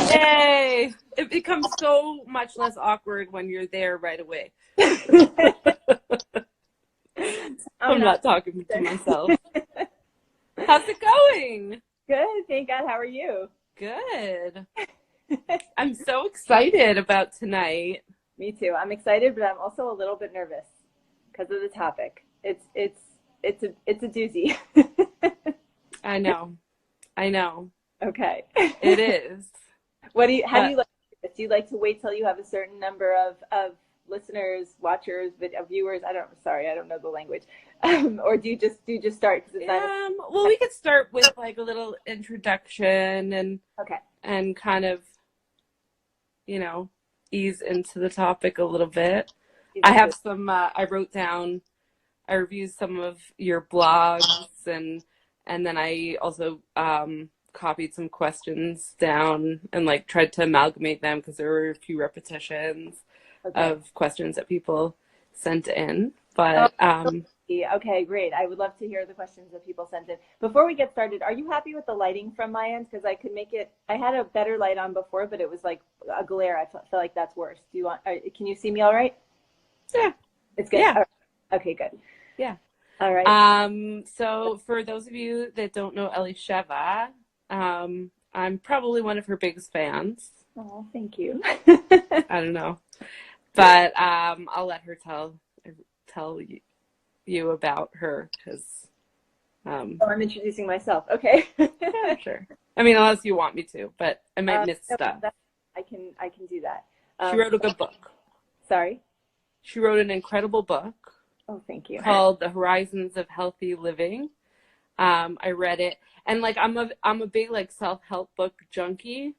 Yay! It becomes so much less awkward when you're there right away. I'm not talking to myself. How's it going? Good, thank God. How are you? Good. I'm so excited about tonight. Me too. I'm excited, but I'm also a little bit nervous because of the topic. It's a doozy. I know. Okay. It is. How do you like this? Do you like to wait till you have a certain number of listeners, watchers, viewers? I don't know the language. Or do you just start because it's not well, we could start with like a little introduction and kind of, ease into the topic a little bit. I have some I reviewed some of your blogs and then I also copied some questions down and like tried to amalgamate them because there were a few repetitions of questions that people sent in. But okay, great. I would love to hear the questions that people sent in. Before we get started, are you happy with the lighting from my end? Because I had a better light on before, but it was like a glare. I feel like that's worse. Can you see me all right? Yeah. It's good? Yeah. Right. Okay, good. Yeah. All right. So for those of you that don't know Elisheva, I'm probably one of her biggest fans. Oh, thank you. I don't know. But I'll let her tell you about her because I'm introducing myself. Okay. Yeah, sure. I mean, unless you want me to, but I might miss stuff. I can do that. She wrote a good book. Sorry? She wrote an incredible book. Oh, thank you. Called The Horizons of Healthy Living. I read it, and like I'm a big like self-help book junkie.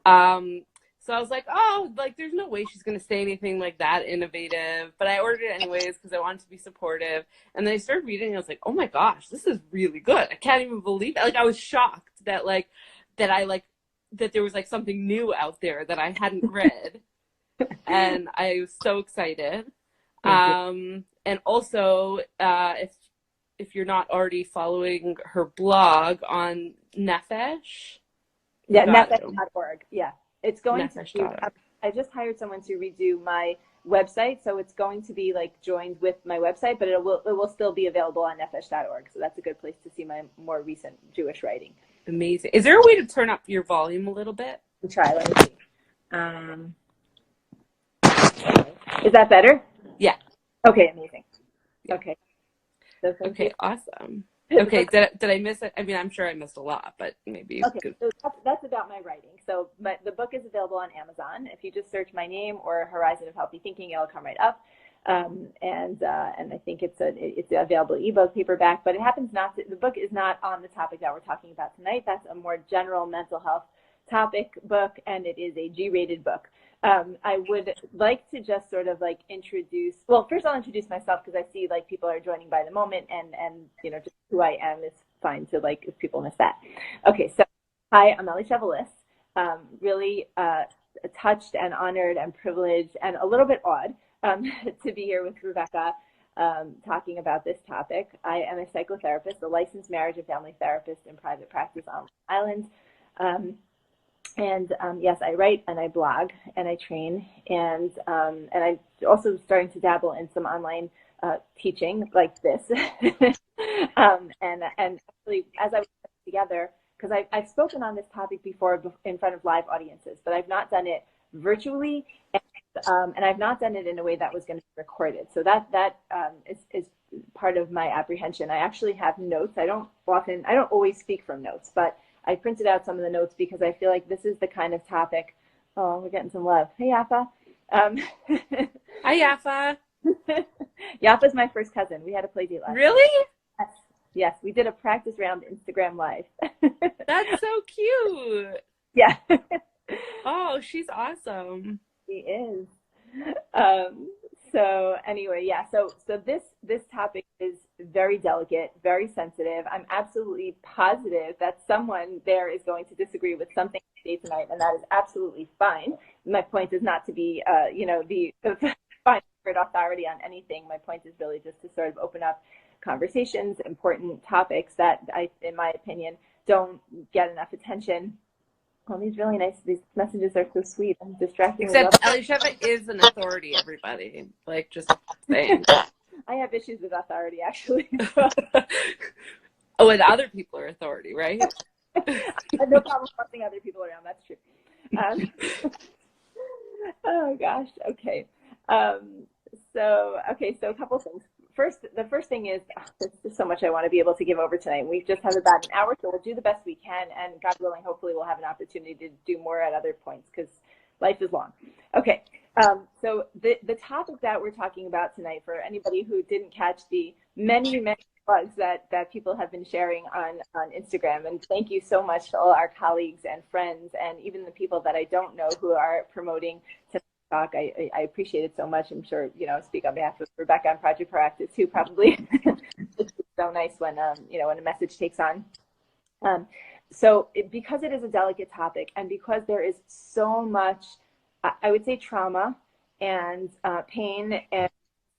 So I was like, oh, like there's no way she's gonna say anything like that innovative, but I ordered it anyways because I wanted to be supportive. And then I started reading, and I was like, oh my gosh, this is really good. I can't even believe it. Like I was shocked that that there was like something new out there that I hadn't read, and I was so excited. And also, if you're not already following her blog on Nefesh. Yeah, nefesh.org. Yeah. It's going Nefesh. to I just hired someone to redo my website, so it's going to be like joined with my website, but it will still be available on nefesh.org. So that's a good place to see my more recent Jewish writing. Amazing. Is there a way to turn up your volume a little bit? Try, let me see. Is that better? Yeah. Okay, amazing. Yeah. Okay. Okay, awesome. Okay, did I miss it? I mean, I'm sure I missed a lot, but maybe you could. So that's about my writing. So the book is available on Amazon. If you just search my name or Horizon of Healthy Thinking, it'll come right up. And I think it's available ebook, paperback, but the book is not on the topic that we're talking about tonight. That's a more general mental health topic book, and it is a G-rated book. I would like to just sort of like first I'll introduce myself because I see like people are joining by the moment and just who I am is fine to like if people miss that. Okay, so hi, I'm Elisheva Liss. Really touched and honored and privileged and a little bit awed to be here with Rebecca talking about this topic. I am a psychotherapist, a licensed marriage and family therapist in private practice on Long Island. And yes, I write and I blog and I train and I'm also starting to dabble in some online teaching like this. And actually, as I was putting together, because I've spoken on this topic before in front of live audiences, but I've not done it virtually, and I've not done it in a way that was going to be recorded. So that is part of my apprehension. I actually have notes. I don't always speak from notes, but I printed out some of the notes because I feel like this is the kind of topic. Oh, we're getting some love. Hey, Yafa. Hi, Yafa. Yafa's my first cousin. We had a play date last Really? night. Yes. We did a practice round Instagram Live. That's so cute. Yeah. Oh, she's awesome. She is. So anyway, yeah. So this topic is very delicate, very sensitive. I'm absolutely positive that someone there is going to disagree with something I say tonight, and that is absolutely fine. My point is not to be, the final authority on anything. My point is really just to sort of open up conversations, important topics that in my opinion, don't get enough attention Well, these messages are so sweet and distractingly Except lovely. Elisheva is an authority, everybody. Like, just saying. I have issues with authority, actually. Oh, and other people are authority, right? No problem fussing other people around. That's true. Oh gosh. Okay. So a couple things. The first thing is there's just so much I want to be able to give over tonight. We've just had about an hour, so we'll do the best we can, and God willing, hopefully we'll have an opportunity to do more at other points because life is long. Okay. So the topic that we're talking about tonight, for anybody who didn't catch the many plugs that people have been sharing on Instagram, and thank you so much to all our colleagues and friends and even the people that I don't know who are promoting to talk. I appreciate it so much. I'm sure, I speak on behalf of Rebecca on Project Proactive too, probably. It's so nice when, when a message takes on. Because it is a delicate topic and because there is so much, I would say, trauma and pain and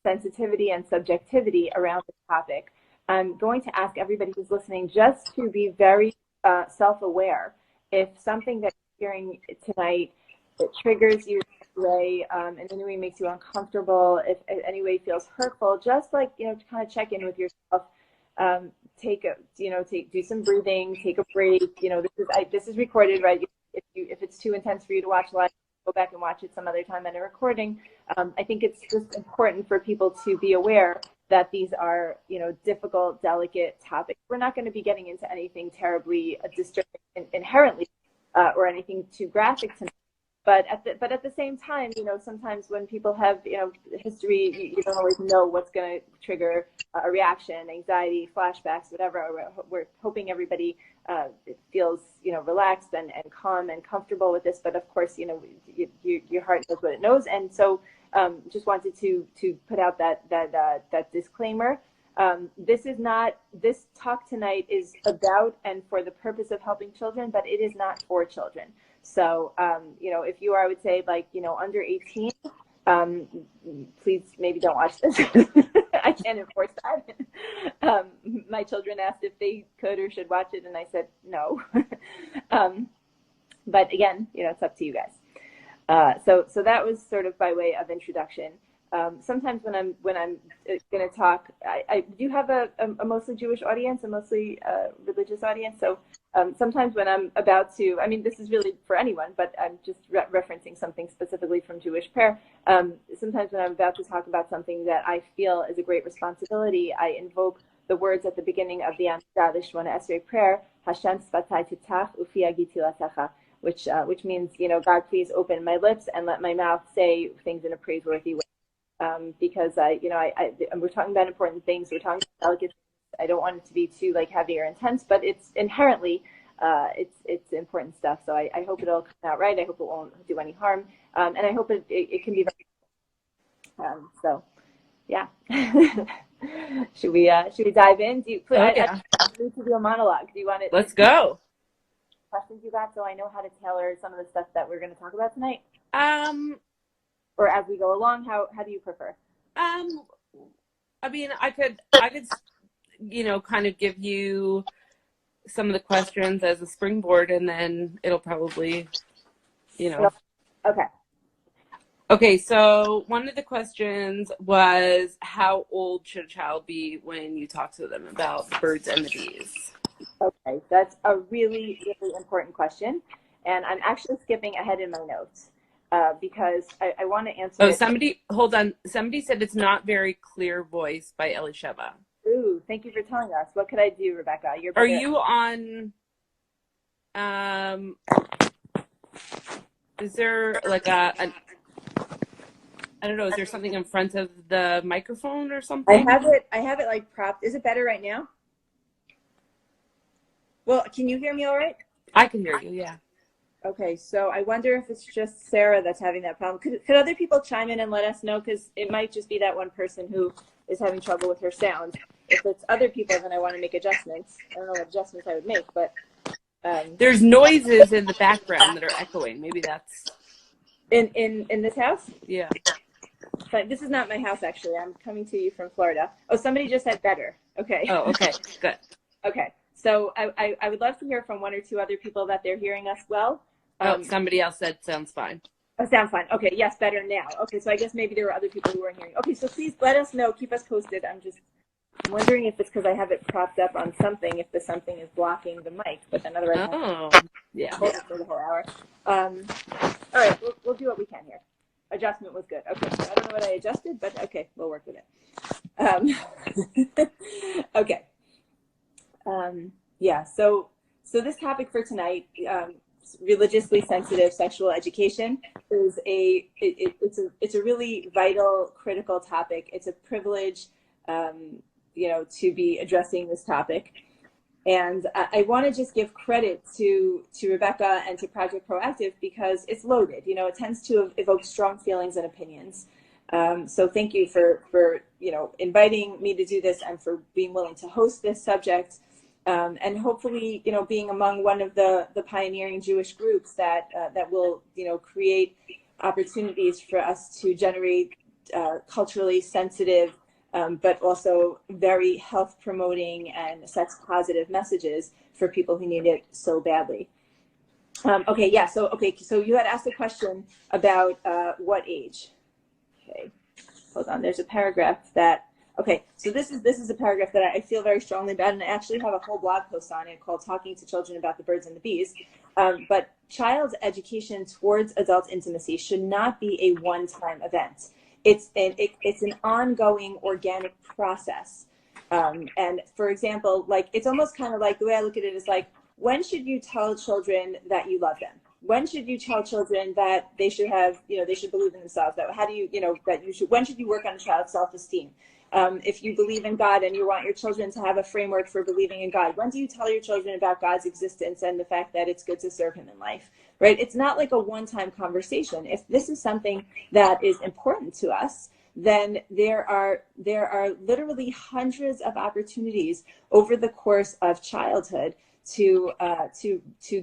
sensitivity and subjectivity around the topic, I'm going to ask everybody who's listening just to be very self-aware. If something that you're hearing tonight, it triggers you in any way, in any way makes you uncomfortable, if in any way feels hurtful, just like, to kind of check in with yourself. Do some breathing, take a break. This is recorded, right? If it's too intense for you to watch live, go back and watch it some other time at a recording. I think it's just important for people to be aware that these are, difficult, delicate topics. We're not going to be getting into anything terribly disturbing inherently or anything too graphic tonight. But at the same time, sometimes when people have, history, you don't always know what's going to trigger a reaction, anxiety, flashbacks, whatever. We're hoping everybody feels, relaxed and calm and comfortable with this. But of course, your heart knows what it knows. And so just wanted to put out that disclaimer. This talk tonight is about and for the purpose of helping children, but it is not for children. So, if you are, I would say, under 18, please maybe don't watch this. I can't enforce that. My children asked if they could or should watch it, and I said no. But again, it's up to you guys. So that was sort of by way of introduction. Sometimes when I'm going to talk, I do have a mostly Jewish audience, a mostly religious audience. So sometimes when I'm about to, this is really for anyone, but I'm just referencing something specifically from Jewish prayer. Sometimes when I'm about to talk about something that I feel is a great responsibility, I invoke the words at the beginning of the Amidah, the Shemona Esrei prayer, Hashem Sfatai Titach Ufi Agiti Latecha, which means, God, please open my lips and let my mouth say things in a praiseworthy way. Because we're talking about important things. We're talking about delicate things. I don't want it to be too heavy or intense, but it's inherently it's important stuff. So I hope it'll come out right. I hope it won't do any harm, and I hope it can be very. So yeah, should we dive in? Do you? I need to do a monologue. Do you want it? Let's go. Questions you got, so I know how to tailor some of the stuff that we're going to talk about tonight. Or as we go along, how do you prefer? I could, kind of give you some of the questions as a springboard, and then it'll probably, Okay. Okay, so one of the questions was, how old should a child be when you talk to them about birds and the bees? Okay, that's a really, really important question. And I'm actually skipping ahead in my notes. Because I want to answer. Oh, hold on. Somebody said it's not very clear voice by Elisheva. Ooh, thank you for telling us. What could I do, Rebecca? Are you on? Is there I don't know. Is there something in front of the microphone or something? I have it propped. Is it better right now? Well, can you hear me all right? I can hear you. Yeah. Okay, so I wonder if it's just Sarah that's having that problem. Could other people chime in and let us know? Because it might just be that one person who is having trouble with her sound. If it's other people, then I want to make adjustments. I don't know what adjustments I would make, but... There's noises in the background that are echoing. Maybe that's... In this house? Yeah. But this is not my house, actually. I'm coming to you from Florida. Oh, somebody just said better. Okay. Oh, okay. Good. Okay. So I would love to hear from one or two other people that they're hearing us well. Oh, somebody else said sounds fine. Oh, sounds fine. Okay, yes, better now. Okay, so I guess maybe there were other people who weren't hearing. Okay, so please let us know. Keep us posted. I'm wondering if it's because I have it propped up on something, if the something is blocking the mic, but then otherwise yeah, hold it for the whole hour. All right, we'll do what we can here. Adjustment was good. Okay, so I don't know what I adjusted, but okay, we'll work with it. Okay. Yeah, so this topic for tonight, religiously sensitive sexual education, is it's a really vital, critical topic. It's a privilege, to be addressing this topic. And I want to just give credit to Rebecca and to Project Proactive because it's loaded. It tends to evoke strong feelings and opinions. So thank you for inviting me to do this and for being willing to host this subject. And hopefully, being among one of the pioneering Jewish groups that will, create opportunities for us to generate culturally sensitive, but also very health promoting and sex positive messages for people who need it so badly. Okay, yeah. So you had asked a question about what age. Okay, hold on. There's a paragraph that. Okay, so this is a paragraph that I feel very strongly about, and I actually have a whole blog post on it called "Talking to Children About the Birds and the Bees." But child's education towards adult intimacy should not be a one-time event. It's an ongoing organic process. And for example, like it's almost kind of like the way I look at it is like, when should you tell children that you love them? When should you tell children that they should have, they should believe in themselves? That how do you, that you should? When should you work on a child's self-esteem? If you believe in God and you want your children to have a framework for believing in God, when do you tell your children about God's existence and the fact that it's good to serve him in life, right? It's not like a one-time conversation. If this is something that is important to us, then there are literally hundreds of opportunities over the course of childhood to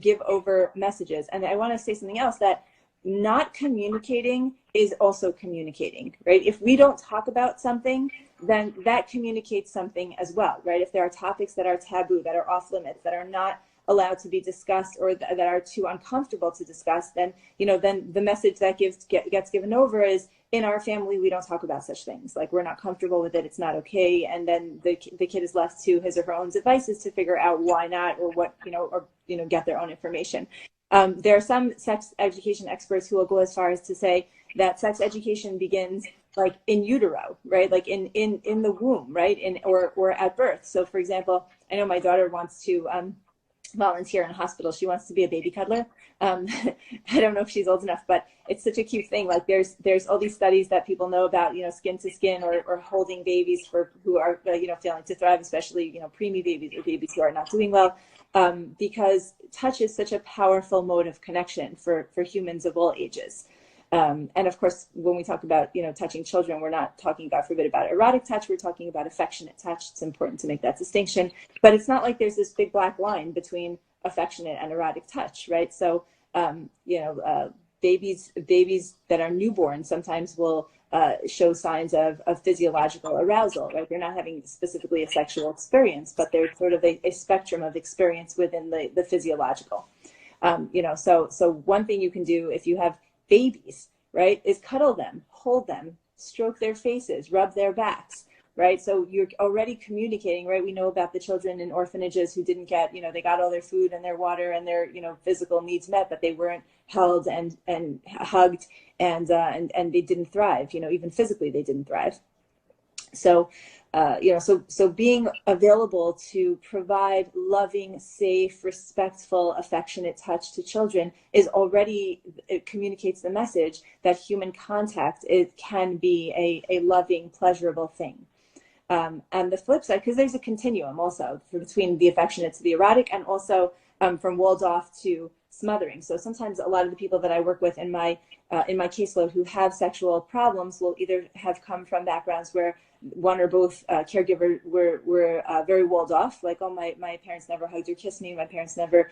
give over messages. And I want to say something else, that not communicating is also communicating, right? If we don't talk about something, then that communicates something as well, right? If there are topics that are taboo, that are off limits, that are not allowed to be discussed, or that are too uncomfortable to discuss, then then the message that gets given over is, in our family we don't talk about such things. Like, we're not comfortable with it, it's not okay, and then the kid is left to his or her own devices to figure out why not, or what, or get their own information. There are some sex education experts who will go as far as to say that sex education begins like in utero, right? Like in the womb, right? Or at birth. So for example, I know my daughter wants to volunteer in a hospital. She wants to be a baby cuddler. I don't know if she's old enough, but it's such a cute thing. Like there's all these studies that people know about, skin to skin, or holding babies who are, failing to thrive, especially, preemie babies or babies who are not doing well. Because touch is such a powerful mode of connection for humans of all ages. And of course, when we talk about, touching children, we're not talking, God forbid, about erotic touch. We're talking about affectionate touch. It's important to make that distinction. But it's not like there's this big black line between affectionate and erotic touch, right? So, babies that are newborn sometimes will show signs of physiological arousal, right? They're not having specifically a sexual experience, but they're sort of a spectrum of experience within the physiological. So one thing you can do if you have babies, right, is cuddle them, hold them, stroke their faces, rub their backs, right? So you're already communicating, right? We know about the children in orphanages who didn't get, they got all their food and their water and their, physical needs met, but they weren't held and hugged, and they didn't thrive, even physically they didn't thrive. So, so being available to provide loving, safe, respectful, affectionate touch to children it communicates the message that human contact, it can be a loving, pleasurable thing. And the flip side, because there's a continuum also between the affectionate to the erotic, and also from walled off to smothering. So sometimes a lot of the people that I work with in my caseload who have sexual problems will either have come from backgrounds where one or both caregivers were very walled off, like, oh, my parents never hugged or kissed me, my parents never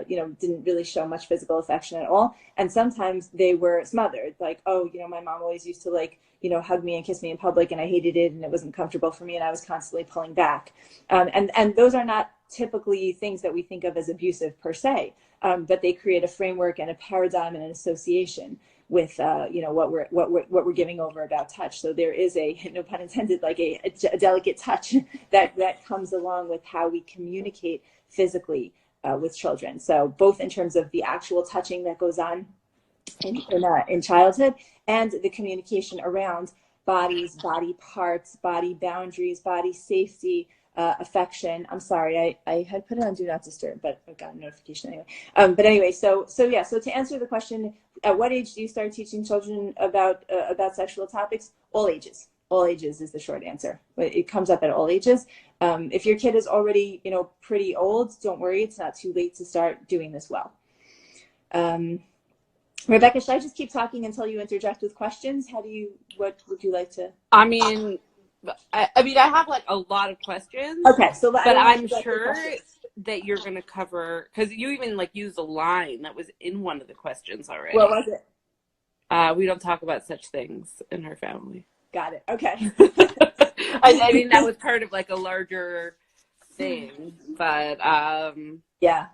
didn't really show much physical affection at all. And sometimes they were smothered, like, oh, my mom always used to, like, hug me and kiss me in public, and I hated it, and it wasn't comfortable for me, and I was constantly pulling back. And those are not typically things that we think of as abusive per se. but they create a framework and a paradigm and an association with what we're giving over about touch. So there is a, no pun intended, like a delicate touch that comes along with how we communicate physically with children. So both in terms of the actual touching that goes on in childhood, and the communication around bodies, body parts, body boundaries, body safety, affection. I'm sorry, I had put it on Do Not Disturb, but I got a notification anyway. But anyway, so to answer the question, at what age do you start teaching children about sexual topics? All ages. All ages is the short answer. It comes up at all ages. If your kid is already, pretty old, don't worry, it's not too late to start doing this well. Rebecca, should I just keep talking until you interject with questions? What would you like to? I mean, I have like a lot of questions. Okay, so but I'm sure that you're going to cover, because you even like used a line that was in one of the questions already. What was it? We don't talk about such things in her family. Got it. Okay. I mean, that was part of like a larger thing, but yeah.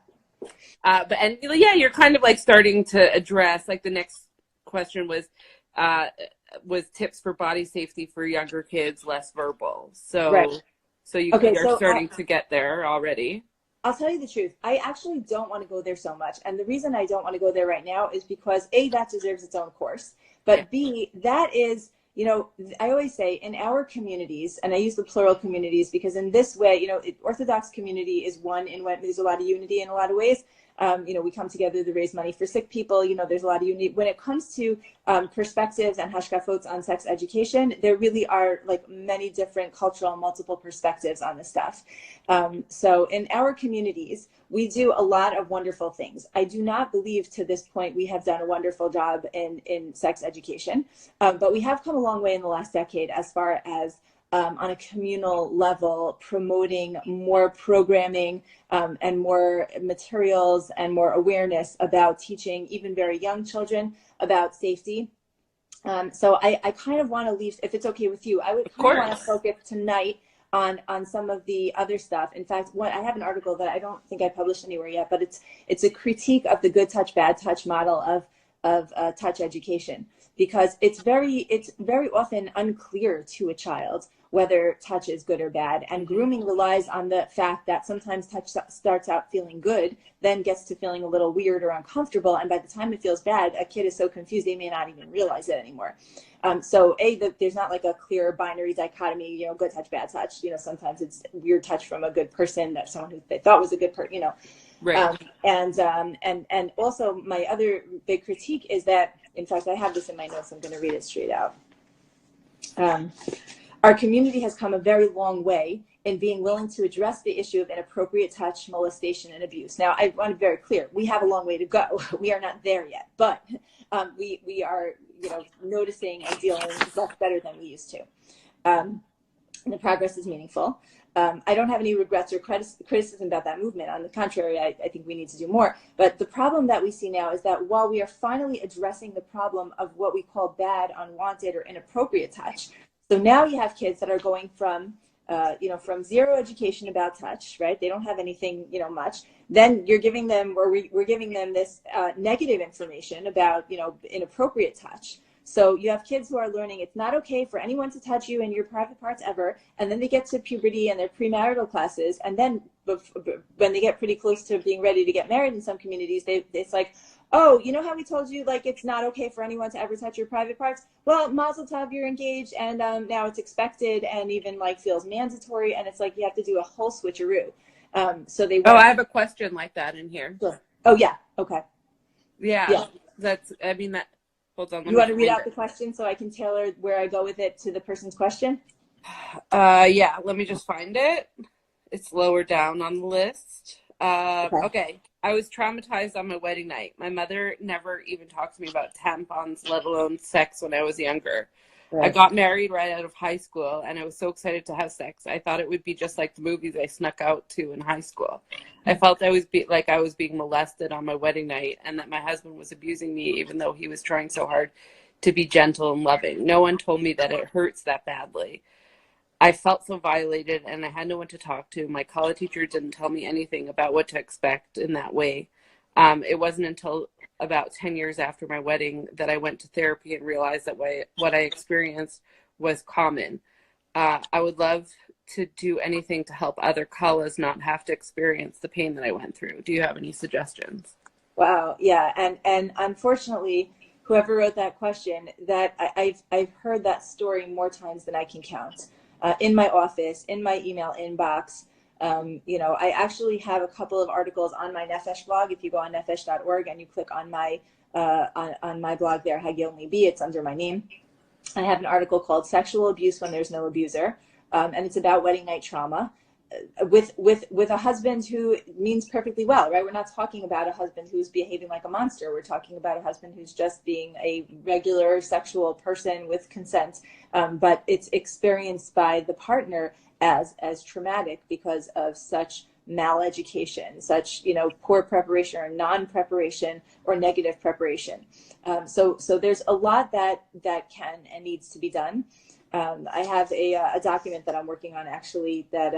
You're kind of like starting to address, like the next question was tips for body safety for younger kids, less verbal. So, right. So you're starting to get there already. I'll tell you the truth. I actually don't want to go there so much. And the reason I don't want to go there right now is because A, that deserves its own course. But yeah. B, that is, I always say in our communities, and I use the plural communities because in this way, Orthodox community is one in what there's a lot of unity in a lot of ways. We come together to raise money for sick people. There's a lot of unity. When it comes to perspectives and hashkafot on sex education, there really are like many different cultural, multiple perspectives on this stuff. So in our communities, we do a lot of wonderful things. I do not believe to this point we have done a wonderful job in sex education, but we have come a long way in the last decade as far as on a communal level, promoting more programming and more materials and more awareness about teaching even very young children about safety. So I kind of want to leave, if it's okay with you, I would kind of want to focus tonight on some of the other stuff. In fact, I have an article that I don't think I published anywhere yet, but it's a critique of the good touch, bad touch model of touch education, because it's very often unclear to a child whether touch is good or bad. And grooming relies on the fact that sometimes touch starts out feeling good, then gets to feeling a little weird or uncomfortable. And by the time it feels bad, a kid is so confused, they may not even realize it anymore. So there's not like a clear binary dichotomy, good touch, bad touch. Sometimes it's weird touch from a good person, that someone who they thought was a good person, Right. And also my other big critique is that, in fact, I have this in my notes. I'm going to read it straight out. Our community has come a very long way in being willing to address the issue of inappropriate touch, molestation, and abuse. Now, I want to be very clear. We have a long way to go. We are not there yet, but we are, noticing and dealing much better than we used to. And the progress is meaningful. I don't have any regrets or criticism about that movement. On the contrary, I think we need to do more. But the problem that we see now is that while we are finally addressing the problem of what we call bad, unwanted, or inappropriate touch, so now you have kids that are going from zero education about touch, right? They don't have anything, much. Then you're giving them, or we're giving them this negative information about, inappropriate touch. So you have kids who are learning it's not okay for anyone to touch you in your private parts ever. And then they get to puberty and their premarital classes. And then when they get pretty close to being ready to get married in some communities, it's like, oh, you know how we told you, like, it's not okay for anyone to ever touch your private parts? Well, mazel tov, you're engaged, and now it's expected and even, like, feels mandatory, and it's like you have to do a whole switcheroo. So they I have a question like that in here. Sure. Oh, yeah. Okay. Yeah. Hold on. You want to read out the question so I can tailor where I go with it to the person's question? Yeah, let me just find it. It's lower down on the list. Okay. I was traumatized on my wedding night. My mother never even talked to me about tampons, let alone sex, when I was younger. Right. I got married right out of high school, and I was so excited to have sex. I thought it would be just like the movies I snuck out to in high school. I felt I was being molested on my wedding night, and that my husband was abusing me, even though he was trying so hard to be gentle and loving. No one told me that it hurts that badly. I felt so violated, and I had no one to talk to. My college teacher didn't tell me anything about what to expect in that way. It wasn't until about 10 years after my wedding that I went to therapy and realized that what I experienced was common. I would love to do anything to help other Kalas not have to experience the pain that I went through. Do you have any suggestions? Wow. Yeah. And unfortunately, whoever wrote that question, that I've heard that story more times than I can count. In my office, in my email inbox. I actually have a couple of articles on my Nefesh blog. If you go on nefesh.org and you click on my blog there, Hagil Libi, it's under my name. I have an article called "Sexual Abuse When There's No Abuser," and it's about wedding night trauma. With a husband who means perfectly well, right? We're not talking about a husband who's behaving like a monster. We're talking about a husband who's just being a regular sexual person with consent, but it's experienced by the partner as traumatic because of such maleducation, such poor preparation or non-preparation or negative preparation. So there's a lot that can and needs to be done. I have a document that I'm working on actually that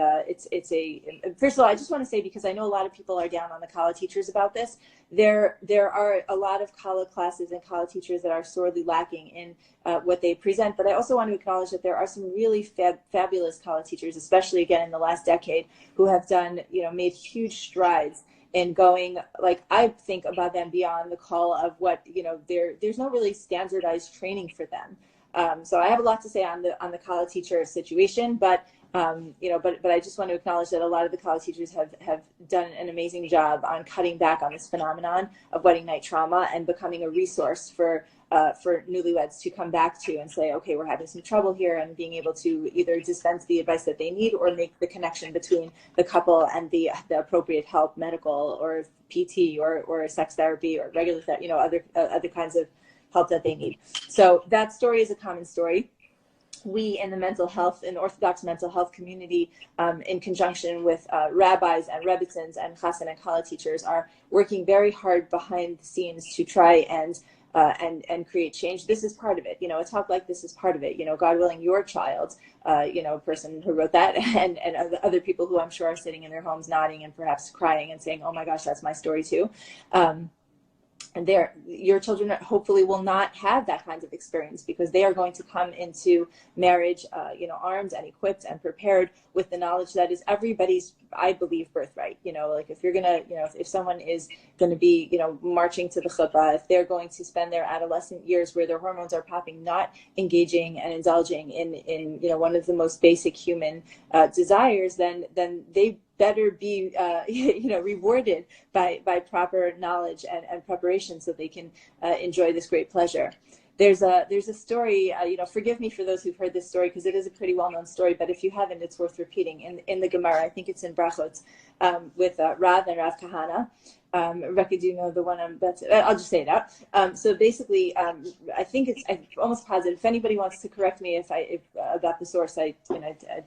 first of all, I just want to say, because I know a lot of people are down on the Kala teachers about this, there are a lot of Kala classes and Kala teachers that are sorely lacking in what they present, but I also want to acknowledge that there are some really fabulous Kala teachers, especially again in the last decade, who have done, made huge strides in going, like, I think about them beyond the call of what, there's no really standardized training for them. So I have a lot to say on the Kala teacher situation, but I just want to acknowledge that a lot of the Kala teachers have done an amazing job on cutting back on this phenomenon of wedding night trauma and becoming a resource for newlyweds to come back to and say, okay, we're having some trouble here, and being able to either dispense the advice that they need or make the connection between the couple and the appropriate help, medical or PT or sex therapy or regular therapy, other kinds of help that they need. So that story is a common story. We in the mental health, in Orthodox mental health community, in conjunction with rabbis and rebbitzins and chassan and kala teachers, are working very hard behind the scenes to try and create change. This is part of it. A talk like this is part of it. God willing, your child, person who wrote that, and other people who I'm sure are sitting in their homes nodding and perhaps crying and saying, oh my gosh, that's my story too. And your children hopefully will not have that kind of experience, because they are going to come into marriage, armed and equipped and prepared with the knowledge that is everybody's, I believe, birthright. Like if you're gonna, if someone is going to be, marching to the chuppah, if they're going to spend their adolescent years where their hormones are popping, not engaging and indulging in one of the most basic human desires, then they better be rewarded by proper knowledge and preparation, so they can enjoy this great pleasure. There's a story, forgive me for those who've heard this story, because it is a pretty well-known story, but if you haven't, it's worth repeating. In the Gemara, I think it's in Brachot, with Rav and Rav Kahana. Rebecca, do you know the one I'll just say it out. So basically, I'm almost positive. If anybody wants to correct me if about the source, I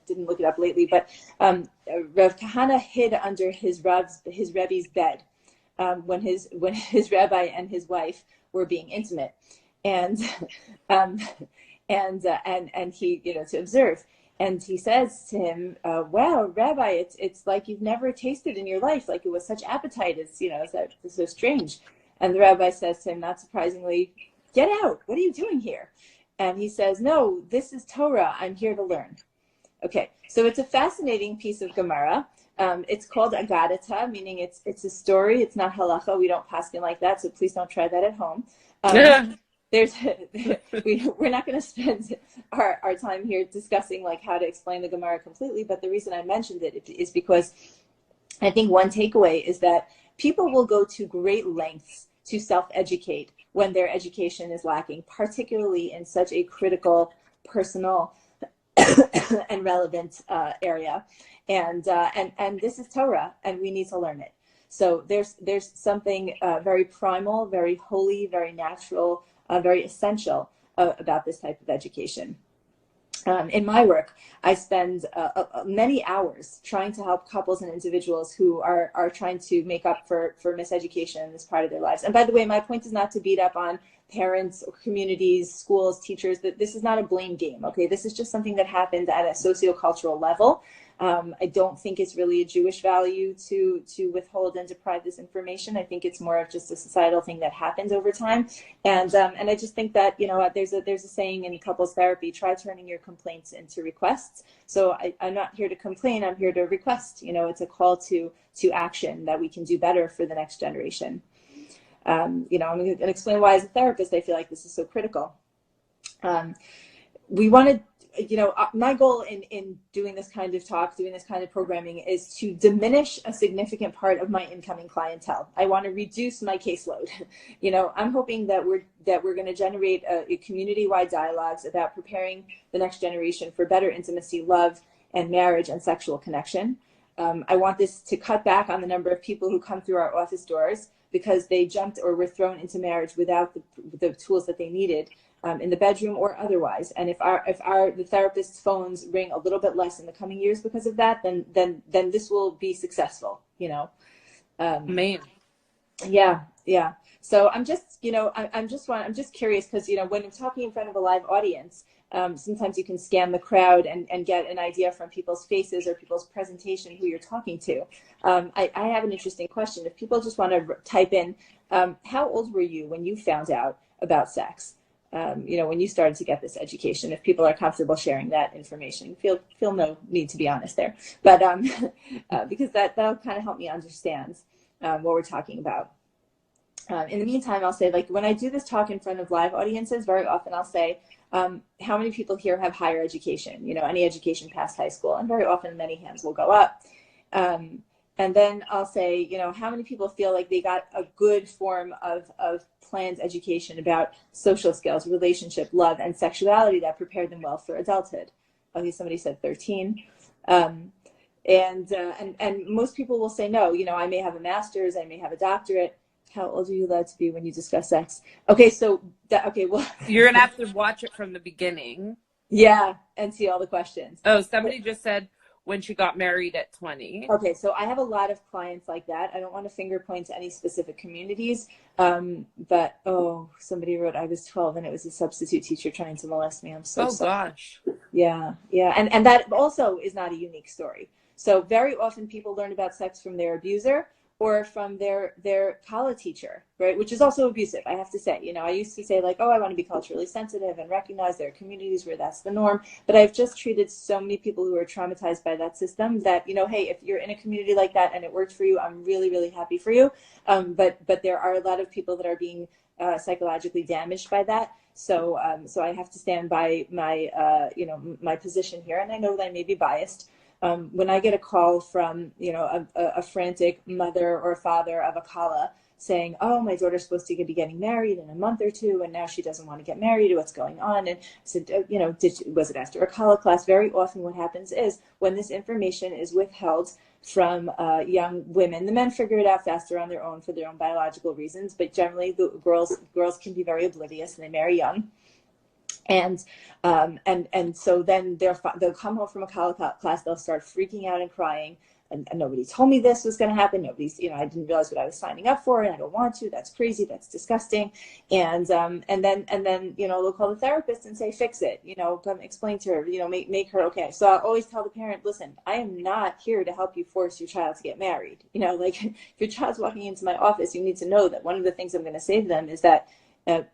didn't look it up lately, but Rav Kahana hid under his Rebbe's bed when his rabbi and his wife were being intimate, and he, to observe. And he says to him, wow, Rabbi, it's like you've never tasted in your life. Like it was such appetite. It's so strange. And the rabbi says to him, not surprisingly, get out. What are you doing here? And he says, no, this is Torah. I'm here to learn. Okay, so it's a fascinating piece of Gemara. It's called Agadata, meaning it's a story. It's not halacha. We don't paskin like that, so please don't try that at home. We're not going to spend our time here discussing like how to explain the Gemara completely, but the reason I mentioned it is because I think one takeaway is that people will go to great lengths to self-educate when their education is lacking, particularly in such a critical, personal, and relevant area. And this is Torah, and we need to learn it. So there's something very primal, very holy, very natural, very essential about this type of education. In my work, I spend many hours trying to help couples and individuals who are trying to make up for miseducation in this part of their lives. And by the way, my point is not to beat up on parents, communities, schools, teachers. That this is not a blame game, okay? This is just something that happened at a sociocultural level. I don't think it's really a Jewish value to withhold and deprive this information. I think it's more of just a societal thing that happens over time. And I just think that, there's a saying in couples therapy: try turning your complaints into requests. So I'm not here to complain, I'm here to request. It's a call to action that we can do better for the next generation. I'm going to explain why, as a therapist, I feel like this is so critical. We wanted, my goal in doing this kind of talk, doing this kind of programming, is to diminish a significant part of my incoming clientele. I want to reduce my caseload. I'm hoping that we're going to generate a community-wide dialogues about preparing the next generation for better intimacy, love, and marriage and sexual connection. I want this to cut back on the number of people who come through our office doors because they jumped or were thrown into marriage without the tools that they needed in the bedroom or otherwise. And if the therapist's phones ring a little bit less in the coming years because of that, then this will be successful. Man. Yeah. So I'm just curious, because when I'm talking in front of a live audience, sometimes you can scan the crowd and get an idea from people's faces or people's presentation who you're talking to. I have an interesting question. If people just want to type in, how old were you when you found out about sex? When you started to get this education, if people are comfortable sharing that information, feel no need to be honest there, but because that'll kind of help me understand what we're talking about. In the meantime, I'll say, when I do this talk in front of live audiences, very often I'll say, how many people here have higher education, any education past high school? And very often many hands will go up. And then I'll say, how many people feel like they got a good form of planned education about social skills, relationship, love, and sexuality that prepared them well for adulthood? Okay, somebody said 13. And most people will say no. I may have a master's, I may have a doctorate. How old are you allowed to be when you discuss sex? Okay, so well, you're gonna have to watch it from the beginning. Yeah, and see all the questions. Oh, somebody just said when she got married at 20. Okay, so I have a lot of clients like that. I don't want to finger point to any specific communities, but somebody wrote, I was 12 and it was a substitute teacher trying to molest me. I'm so sorry. Gosh. Yeah, and that also is not a unique story. So very often people learn about sex from their abuser or from their college teacher, right? Which is also abusive, I have to say. I used to say I want to be culturally sensitive and recognize there are communities where that's the norm. But I've just treated so many people who are traumatized by that system that, hey, if you're in a community like that and it worked for you, I'm really, really happy for you. But there are a lot of people that are being psychologically damaged by that. So I have to stand by my, my position here. And I know that I may be biased. When I get a call from, a frantic mother or father of a kala saying, oh, my daughter's supposed to be getting married in a month or two, and now she doesn't want to get married, what's going on? And I said, was it after a kala class? Very often what happens is when this information is withheld from young women, the men figure it out faster on their own for their own biological reasons, but generally the girls can be very oblivious and they marry young. And so then they'll come home from a college class, they'll start freaking out and crying. And nobody told me this was going to happen. Nobody's, I didn't realize what I was signing up for, and I don't want to. That's crazy. That's disgusting. And then they'll call the therapist and say, fix it. Come explain to her. Make her okay. So I always tell the parent, listen, I am not here to help you force your child to get married. If your child's walking into my office, you need to know that one of the things I'm going to say to them is that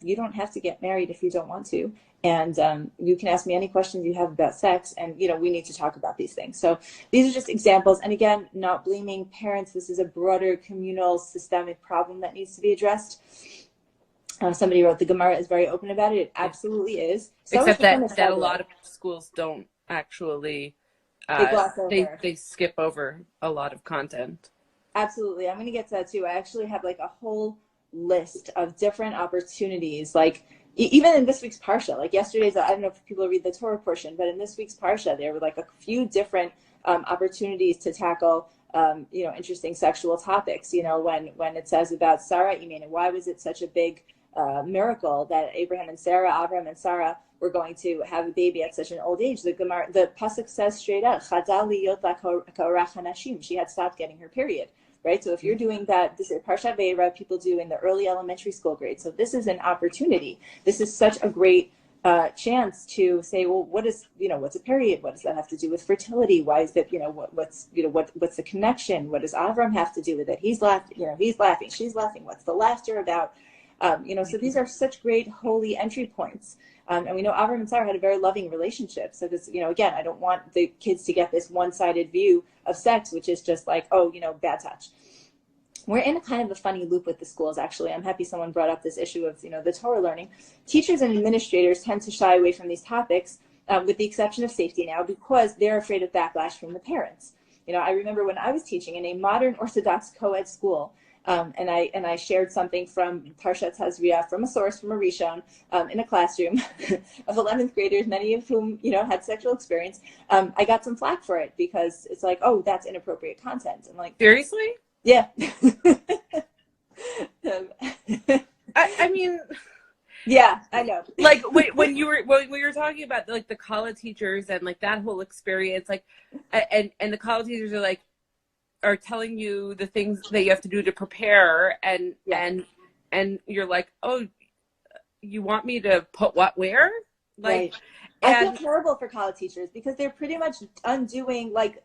you don't have to get married if you don't want to. And you can ask me any questions you have about sex, and we need to talk about these things. So these are just examples. And again, not blaming parents. This is a broader communal systemic problem that needs to be addressed. Somebody wrote the Gemara is very open about it. It absolutely is. So except that a lot of schools don't actually they skip over a lot of content. Absolutely. I'm going to get to that too. I actually have a whole list of different opportunities, even in this week's Parsha, yesterday's, I don't know if people read the Torah portion, but in this week's Parsha, there were a few different opportunities to tackle, interesting sexual topics. When it says about Sarah, why was it such a big miracle that Abraham and Sarah were going to have a baby at such an old age? The pasuk says straight out, "Chazal liyot ka'orach hanashim." She had stopped getting her period. Right, so if you're doing that, this is Parshat Ve'era, people do in the early elementary school grades. So this is an opportunity. This is such a great chance to say, well, what's a period? What does that have to do with fertility? Why is that, what's the connection? What does Avram have to do with it? He's laughing, she's laughing. What's the laughter about? So these are such great holy entry points. And we know Avram and Sarah had a very loving relationship. So this, again, I don't want the kids to get this one-sided view of sex, which is just like, bad touch. We're in a kind of a funny loop with the schools, actually. I'm happy someone brought up this issue of, the Torah learning. Teachers and administrators tend to shy away from these topics, with the exception of safety now, because they're afraid of backlash from the parents. I remember when I was teaching in a modern Orthodox co-ed school, and I shared something from Parshat Tazria, from a source, from a Rishon, in a classroom of 11th graders, many of whom, had sexual experience. I got some flack for it because it's like, oh, that's inappropriate content. I'm like, seriously? Yeah. I mean, yeah, I know. Like when you were talking about like the college teachers and like that whole experience, like, and the college teachers are telling you the things that you have to do to prepare, and you're like, oh, you want me to put what where? Like, right. I feel terrible for college teachers because they're pretty much undoing like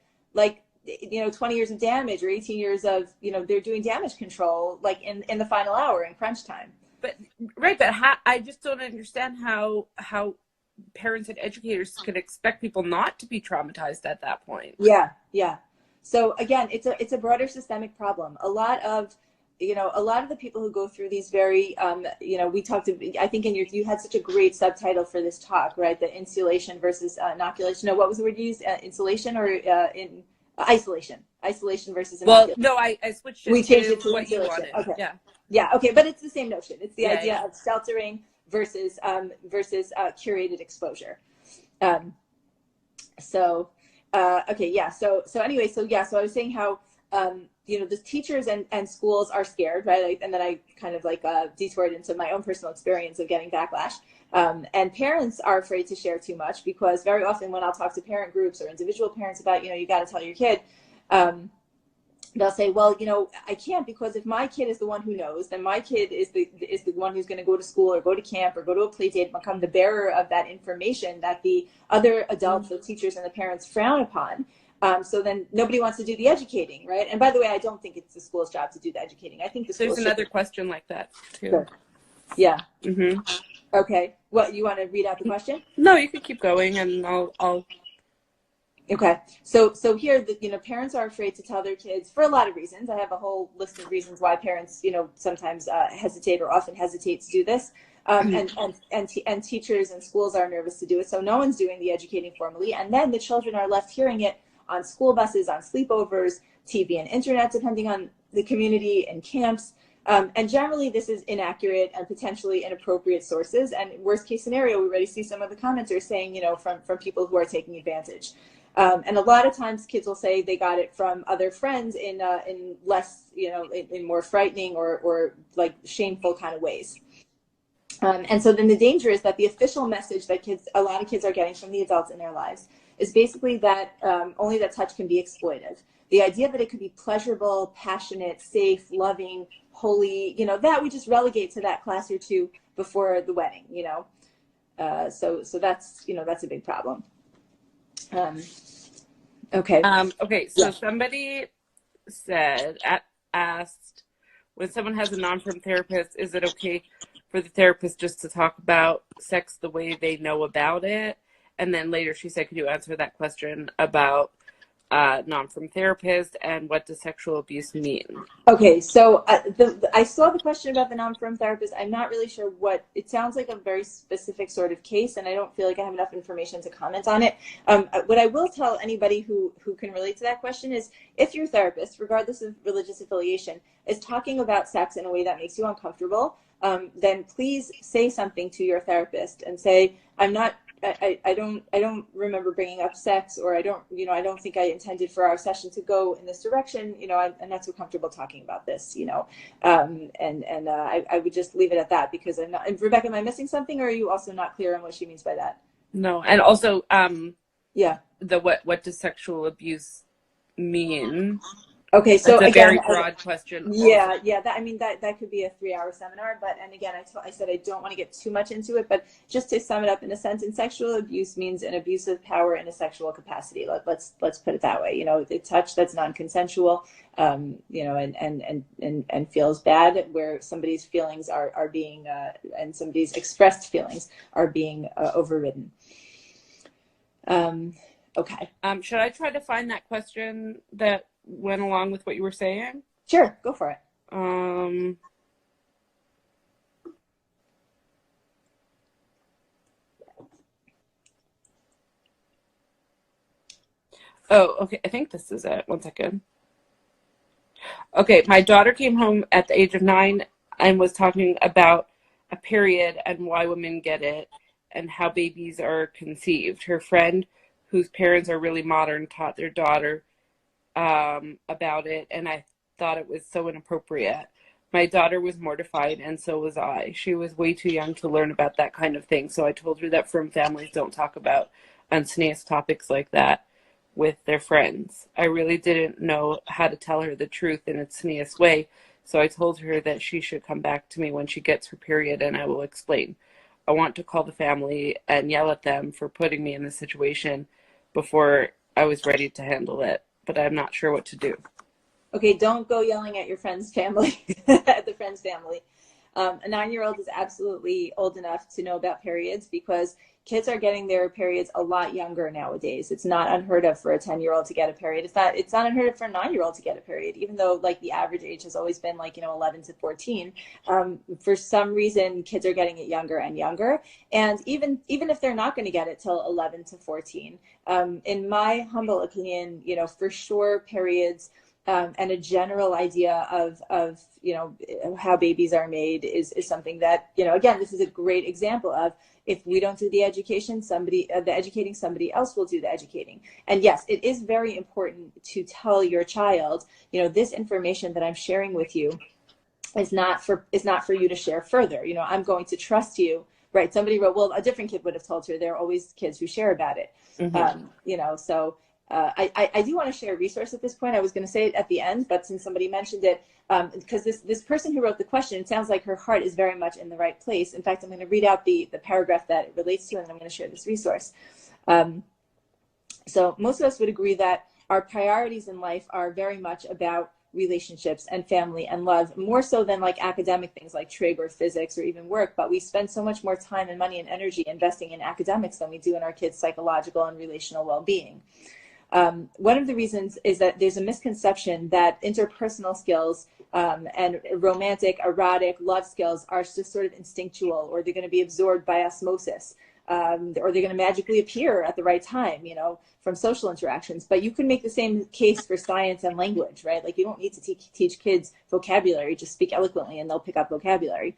20 years of damage or 18 years of, they're doing damage control, like in the final hour in crunch time. But I just don't understand how parents and educators can expect people not to be traumatized at that point. Yeah. So again, it's a broader systemic problem. A lot of the people who go through these very, we talked, I think you had such a great subtitle for this talk, right? The insulation versus inoculation. No, what was the word you used? Insulation or isolation versus inoculation. Well, no, I switched it. We changed it to what you insulation. wanted. Okay. Yeah. Okay. But it's the same notion. It's the idea of sheltering versus curated exposure. So anyway, so I was saying how, the teachers and schools are scared, right? And then I kind of detoured into my own personal experience of getting backlash. And parents are afraid to share too much because very often when I'll talk to parent groups or individual parents about, you got to tell your kid, they'll say, well, I can't because if my kid is the one who knows, then my kid is the one who's going to go to school or go to camp or go to a play date and become the bearer of that information that the other adults, the teachers and the parents frown upon. So then nobody wants to do the educating, right? And by the way, I don't think it's the school's job to do the educating. I think there's another question like that too. Sure. Yeah. Mm-hmm. Okay. What, you want to read out the question? No, you can keep going, and I'll. Okay. So here, parents are afraid to tell their kids for a lot of reasons. I have a whole list of reasons why parents, sometimes hesitate or often hesitate to do this. And teachers and schools are nervous to do it. So no one's doing the educating formally. And then the children are left hearing it on school buses, on sleepovers, TV and internet, depending on the community, and camps. And generally, this is inaccurate and potentially inappropriate sources. And worst case scenario, we already see some of the commenters saying, from people who are taking advantage. And a lot of times kids will say they got it from other friends in less, in more frightening or like shameful kind of ways. And so then the danger is that the official message that a lot of kids are getting from the adults in their lives is basically that only that touch can be exploitive. The idea that it could be pleasurable, passionate, safe, loving, holy, that we just relegate to that class or two before the wedding, So that's, that's a big problem. Okay. Okay. So somebody asked, when someone has a non-frum therapist, is it okay for the therapist just to talk about sex the way they know about it? And then later she said, could you answer that question about non-frum therapist and what does sexual abuse mean? Okay, so I saw the question about the non-frum therapist. I'm not really sure it sounds like a very specific sort of case, and I don't feel like I have enough information to comment on it. What I will tell anybody who can relate to that question is, if your therapist, regardless of religious affiliation, is talking about sex in a way that makes you uncomfortable, then please say something to your therapist and say, I don't remember bringing up sex, or I don't think I intended for our session to go in this direction. I'm not so comfortable talking about this, I would just leave it at that, because I'm not. And Rebecca, am I missing something, or are you also not clear on what she means by that? No. And also, what does sexual abuse mean? Okay, That's so a again, very broad question also. yeah, that, I mean, that could be a 3-hour seminar, but, and again, I said I don't want to get too much into it, but just to sum it up in a sentence, sexual abuse means an abuse of power in a sexual capacity. Let's put it that way. You know, the touch that's non-consensual, you know, and feels bad, where somebody's feelings are being, and somebody's expressed feelings are being overridden. Okay. Should I try to find that question that went along with what you were saying? Sure, go for it. Oh, okay. I think this is it. One second. Okay, my daughter came home at the age of 9 and was talking about a period and why women get it and how babies are conceived. Her friend, whose parents are really modern, taught their daughter about it, and I thought it was so inappropriate. My daughter was mortified, and so was I. She was way too young to learn about that kind of thing, so I told her that frum families don't talk about unsneous topics like that with their friends. I really didn't know how to tell her the truth in a sneeze way, so I told her that she should come back to me when she gets her period and I will explain. I want to call the family and yell at them for putting me in this situation before I was ready to handle it, but I'm not sure what to do. Okay, don't go yelling at your friend's family, at the friend's family. A 9-year-old is absolutely old enough to know about periods because kids are getting their periods a lot younger nowadays. It's not unheard of for a 10-year-old to get a period. It's not unheard of for a 9-year-old to get a period, even though like the average age has always been like, 11 to 14. For some reason, kids are getting it younger and younger. And even if they're not going to get it till 11 to 14, in my humble opinion, for sure periods and a general idea of how babies are made is something that, again, this is a great example of, if we don't do the education, the educating, somebody else will do the educating. And yes, it is very important to tell your child, this information that I'm sharing with you is not for you to share further. I'm going to trust you, right? Somebody wrote, well, a different kid would have told her. There are always kids who share about it. So I do want to share a resource at this point. I was going to say it at the end, but since somebody mentioned it, because this person who wrote the question, it sounds like her heart is very much in the right place. In fact, I'm going to read out the paragraph that it relates to, and then I'm going to share this resource. So most of us would agree that our priorities in life are very much about relationships and family and love, more so than like academic things like trig or physics or even work. But we spend so much more time and money and energy investing in academics than we do in our kids' psychological and relational well-being. One of the reasons is that there's a misconception that interpersonal skills and romantic, erotic, love skills are just sort of instinctual, or they're going to be absorbed by osmosis, or they're going to magically appear at the right time, from social interactions. But you can make the same case for science and language, right? Like, you don't need to teach kids vocabulary, just speak eloquently and they'll pick up vocabulary.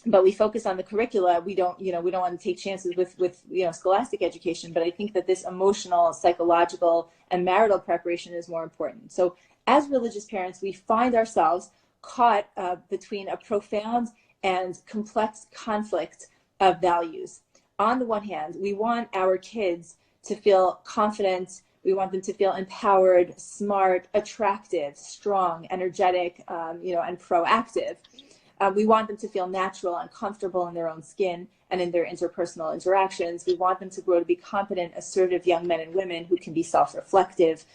But we focus on the curricula. We don't want to take chances with scholastic education. But I think that this emotional, psychological, and marital preparation is more important. So as religious parents, we find ourselves caught between a profound and complex conflict of values. On the one hand, we want our kids to feel confident. We want them to feel empowered, smart, attractive, strong, energetic, and proactive. We want them to feel natural and comfortable in their own skin and in their interpersonal interactions. We want them to grow to be competent, assertive young men and women who can be self-reflective.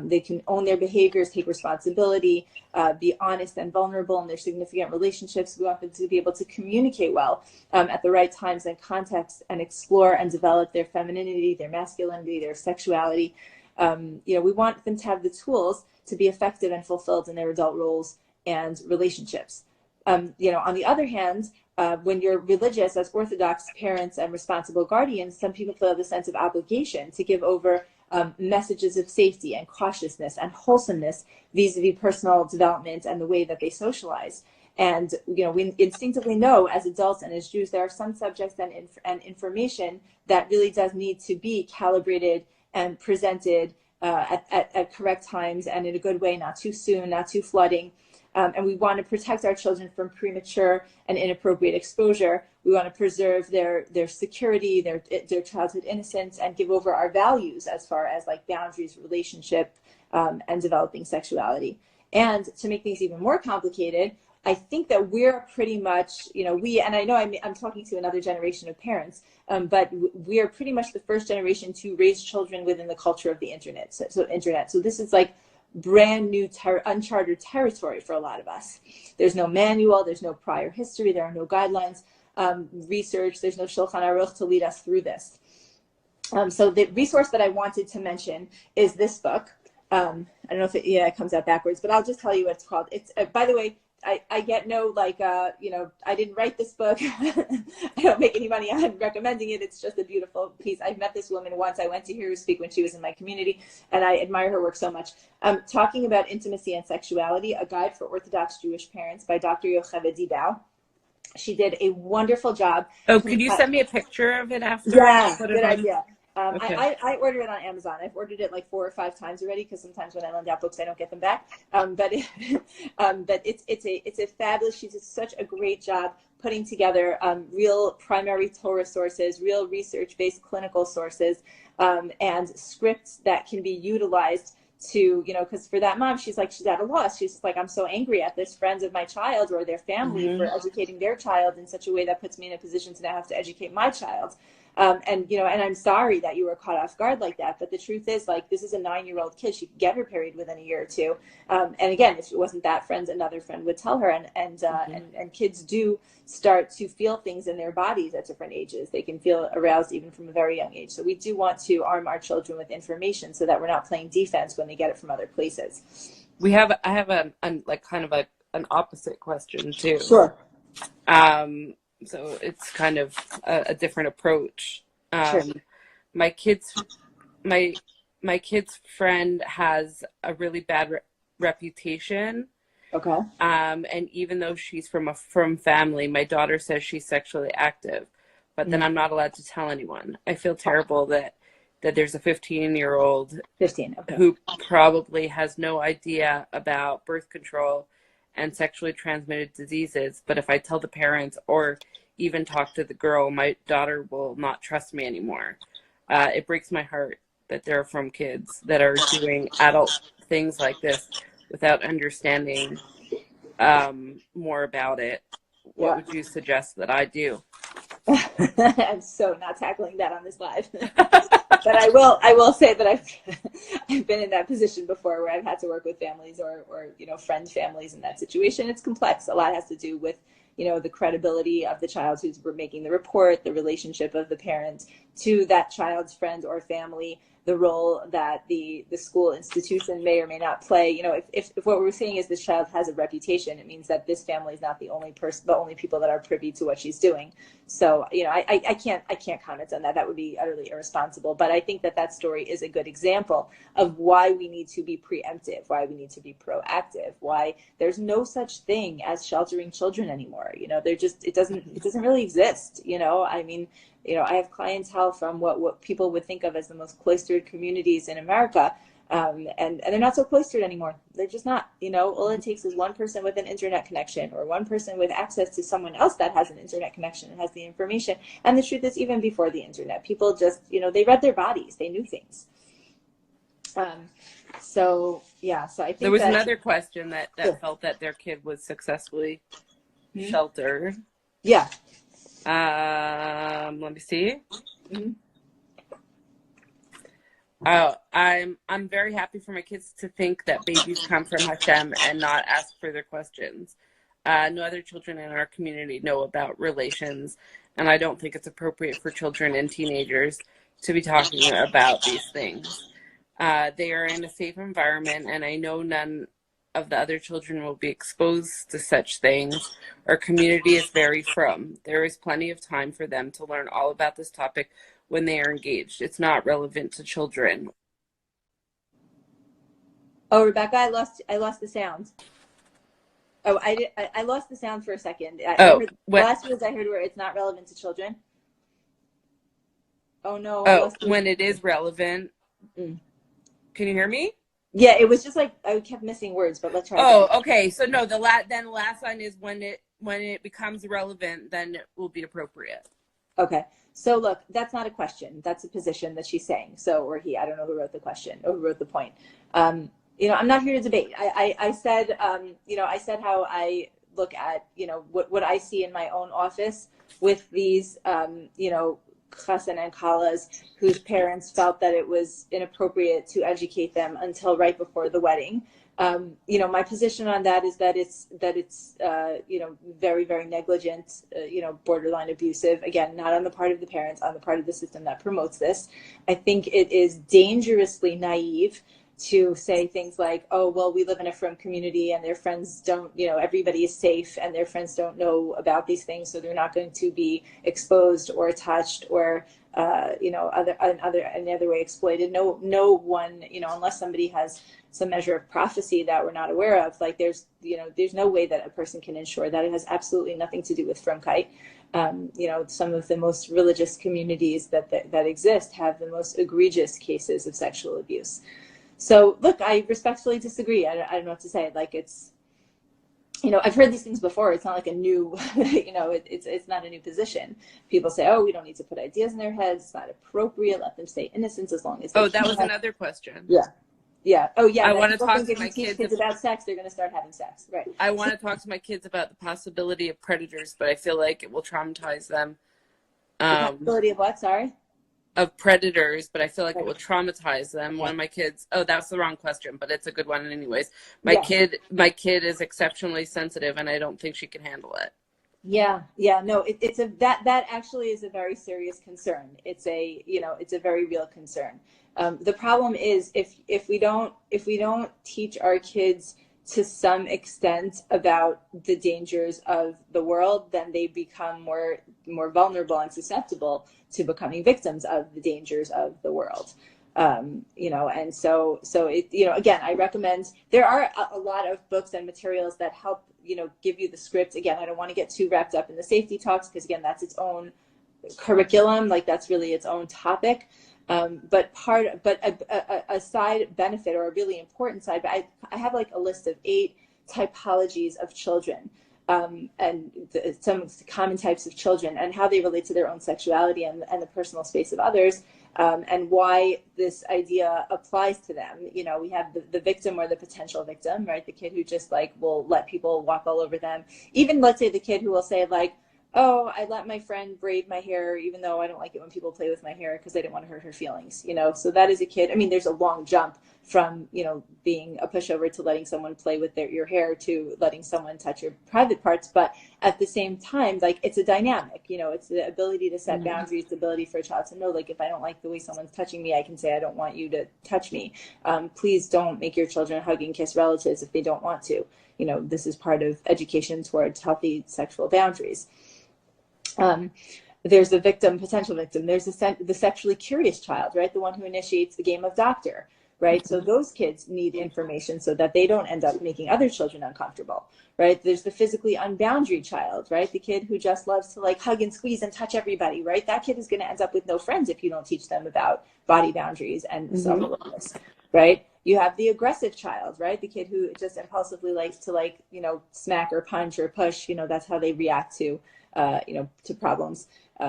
They can own their behaviors, take responsibility, be honest and vulnerable in their significant relationships. We want them to be able to communicate well at the right times and contexts, and explore and develop their femininity, their masculinity, their sexuality. We want them to have the tools to be effective and fulfilled in their adult roles and relationships. On the other hand, when you're religious as Orthodox parents and responsible guardians, some people feel the sense of obligation to give over messages of safety and cautiousness and wholesomeness vis-a-vis personal development and the way that they socialize. And we instinctively know as adults and as Jews, there are some subjects and information that really does need to be calibrated and presented at correct times and in a good way, not too soon, not too flooding. And we want to protect our children from premature and inappropriate exposure. We want to preserve their security, their childhood innocence, and give over our values as far as like boundaries, relationship, and developing sexuality. And to make things even more complicated, I think that we're pretty much, and I know I'm talking to another generation of parents, but we are pretty much the first generation to raise children within the culture of the internet. So this is like brand new, uncharted territory for a lot of us. There's no manual, there's no prior history, there are no guidelines, research, there's no Shulchan Aruch to lead us through this. So the resource that I wanted to mention is this book. I don't know if it comes out backwards, but I'll just tell you what it's called. It's, by the way, I get no, I didn't write this book. I don't make any money on recommending it. It's just a beautiful piece. I've met this woman once. I went to hear her speak when she was in my community, and I admire her work so much. Talking about Intimacy and Sexuality, a guide for Orthodox Jewish parents by Dr. Yocheved Didau. She did a wonderful job. Oh, could you send me a picture of it after? Yeah, good idea. Okay. I order it on Amazon. I've ordered it like 4 or 5 times already, because sometimes when I lend out books, I don't get them back. But it's a fabulous. She did such a great job putting together real primary Torah sources, real research-based clinical sources, and scripts that can be utilized to, because for that mom, she's at a loss. She's like, I'm so angry at this friends of my child or their family for educating their child in such a way that puts me in a position to now have to educate my child. And I'm sorry that you were caught off guard like that. But the truth is, this is a 9-year-old kid. She could get her period within a year or two. And again, if it wasn't that friend, another friend would tell her. And kids do start to feel things in their bodies at different ages. They can feel aroused even from a very young age. So we do want to arm our children with information so that we're not playing defense when they get it from other places. I have an opposite question too. Sure. So it's kind of a different approach. Sure. My kid's friend has a really bad reputation. Okay. And even though she's from family, my daughter says she's sexually active, but then I'm not allowed to tell anyone. I feel terrible that there's a 15-year-old who probably has no idea about birth control and sexually transmitted diseases. But if I tell the parents or even talk to the girl, my daughter will not trust me anymore. It breaks my heart that there are from kids that are doing adult things like this without understanding more about it. What would you suggest that I do? I'm so not tackling that on this live. But I will say that I've been in that position before, where I've had to work with families or friend families in that situation. It's complex. A lot has to do with the credibility of the child who's making the report, the relationship of the parent to that child's friend or family, the role that the school institution may or may not play. If what we're saying is this child has a reputation, it means that this family is not the only people that are privy to what she's doing. So, I can't comment on that. That would be utterly irresponsible. But I think that story is a good example of why we need to be preemptive, why we need to be proactive, why there's no such thing as sheltering children anymore. It doesn't really exist. I have clientele from what people would think of as the most cloistered communities in America. And they're not so cloistered anymore. They're just not. All it takes is one person with an internet connection or one person with access to someone else that has an internet connection and has the information. And the truth is, even before the internet, people just, they read their bodies. They knew things. So I think there was another question that felt that their kid was successfully sheltered. Yeah. Let me see. Oh, I'm very happy for my kids to think that babies come from Hashem and not ask further questions. No other children in our community know about relations, and I don't think it's appropriate for children and teenagers to be talking about these things. They are in a safe environment, and I know none of the other children will be exposed to such things. Our community is very frum. There is plenty of time for them to learn all about this topic when they are engaged. It's not relevant to children. Oh, Rebecca, I lost the sound. Oh, I lost the sound for a second. The last words I heard were, it's not relevant to children. Oh no. When it is relevant. Can you hear me? Yeah, it was just like I kept missing words, but let's try. Oh, okay. So no, the last line is when it becomes relevant, then it will be appropriate. Okay. So look, that's not a question. That's a position that she's saying. So, or he, I don't know who wrote the question or who wrote the point. I'm not here to debate. I said, I said how I look at, what I see in my own office with these, chassan and khalas whose parents felt that it was inappropriate to educate them until right before the wedding. My position on that is that it's very, very negligent, borderline abusive. Again, not on the part of the parents, on the part of the system that promotes this. I think it is dangerously naive to say things like, oh, well, we live in a frum community and their friends don't, everybody is safe and their friends don't know about these things, so they're not going to be exposed or touched or, any other way exploited. No one, unless somebody has some measure of prophecy that we're not aware of, like there's no way that a person can ensure that. It has absolutely nothing to do with frumkeit. Some of the most religious communities that exist have the most egregious cases of sexual abuse. So look, I respectfully disagree. I don't know what to say. Like it's, I've heard these things before. It's not like a new, it's not a new position. People say, oh, we don't need to put ideas in their heads. It's not appropriate. Let them stay innocent as long as they Oh, that can. was another question. Yeah. Yeah. Oh, yeah. I That want to people talk think to if my you teach kids kids about sex, they're going to start having sex. Right. I want to talk to my kids about the possibility of predators, but I feel like it will traumatize them. The possibility of what? Sorry? Of predators, but I feel like Right. it will traumatize them. One of my kids, oh, that's the wrong question, but it's a good one anyways. My Yeah. kid is exceptionally sensitive and I don't think she can handle it. Yeah. No, that actually is a very serious concern. It's a very real concern. The problem is if we don't teach our kids to some extent about the dangers of the world, then they become more vulnerable and susceptible to becoming victims of the dangers of the world. And so it, again, I recommend, there are a lot of books and materials that help, give you the script. Again, I don't want to get too wrapped up in the safety talks because again, that's its own curriculum. Like that's really its own topic. But a side benefit, or a really important side, but I have like a list of 8 typologies of children, and some common types of children and how they relate to their own sexuality and the personal space of others, and why this idea applies to them. We have the victim or the potential victim, right? The kid who just like will let people walk all over them. Even let's say the kid who will say like, oh, I let my friend braid my hair, even though I don't like it when people play with my hair because I didn't want to hurt her feelings, So that is a kid. I mean, there's a long jump from, being a pushover to letting someone play with your hair to letting someone touch your private parts. But at the same time, like it's a dynamic, it's the ability to set boundaries, the ability for a child to know, like, if I don't like the way someone's touching me, I can say, I don't want you to touch me. Please don't make your children hug and kiss relatives if they don't want to. This is part of education towards healthy sexual boundaries. There's the victim, potential victim. There's the sexually curious child, right? The one who initiates the game of doctor, right? So those kids need information so that they don't end up making other children uncomfortable, right? There's the physically unboundary child, right? The kid who just loves to like hug and squeeze and touch everybody, right? That kid is going to end up with no friends if you don't teach them about body boundaries and self-awareness, right? You have the aggressive child, right? The kid who just impulsively likes to smack or punch or push, that's how they react to problems.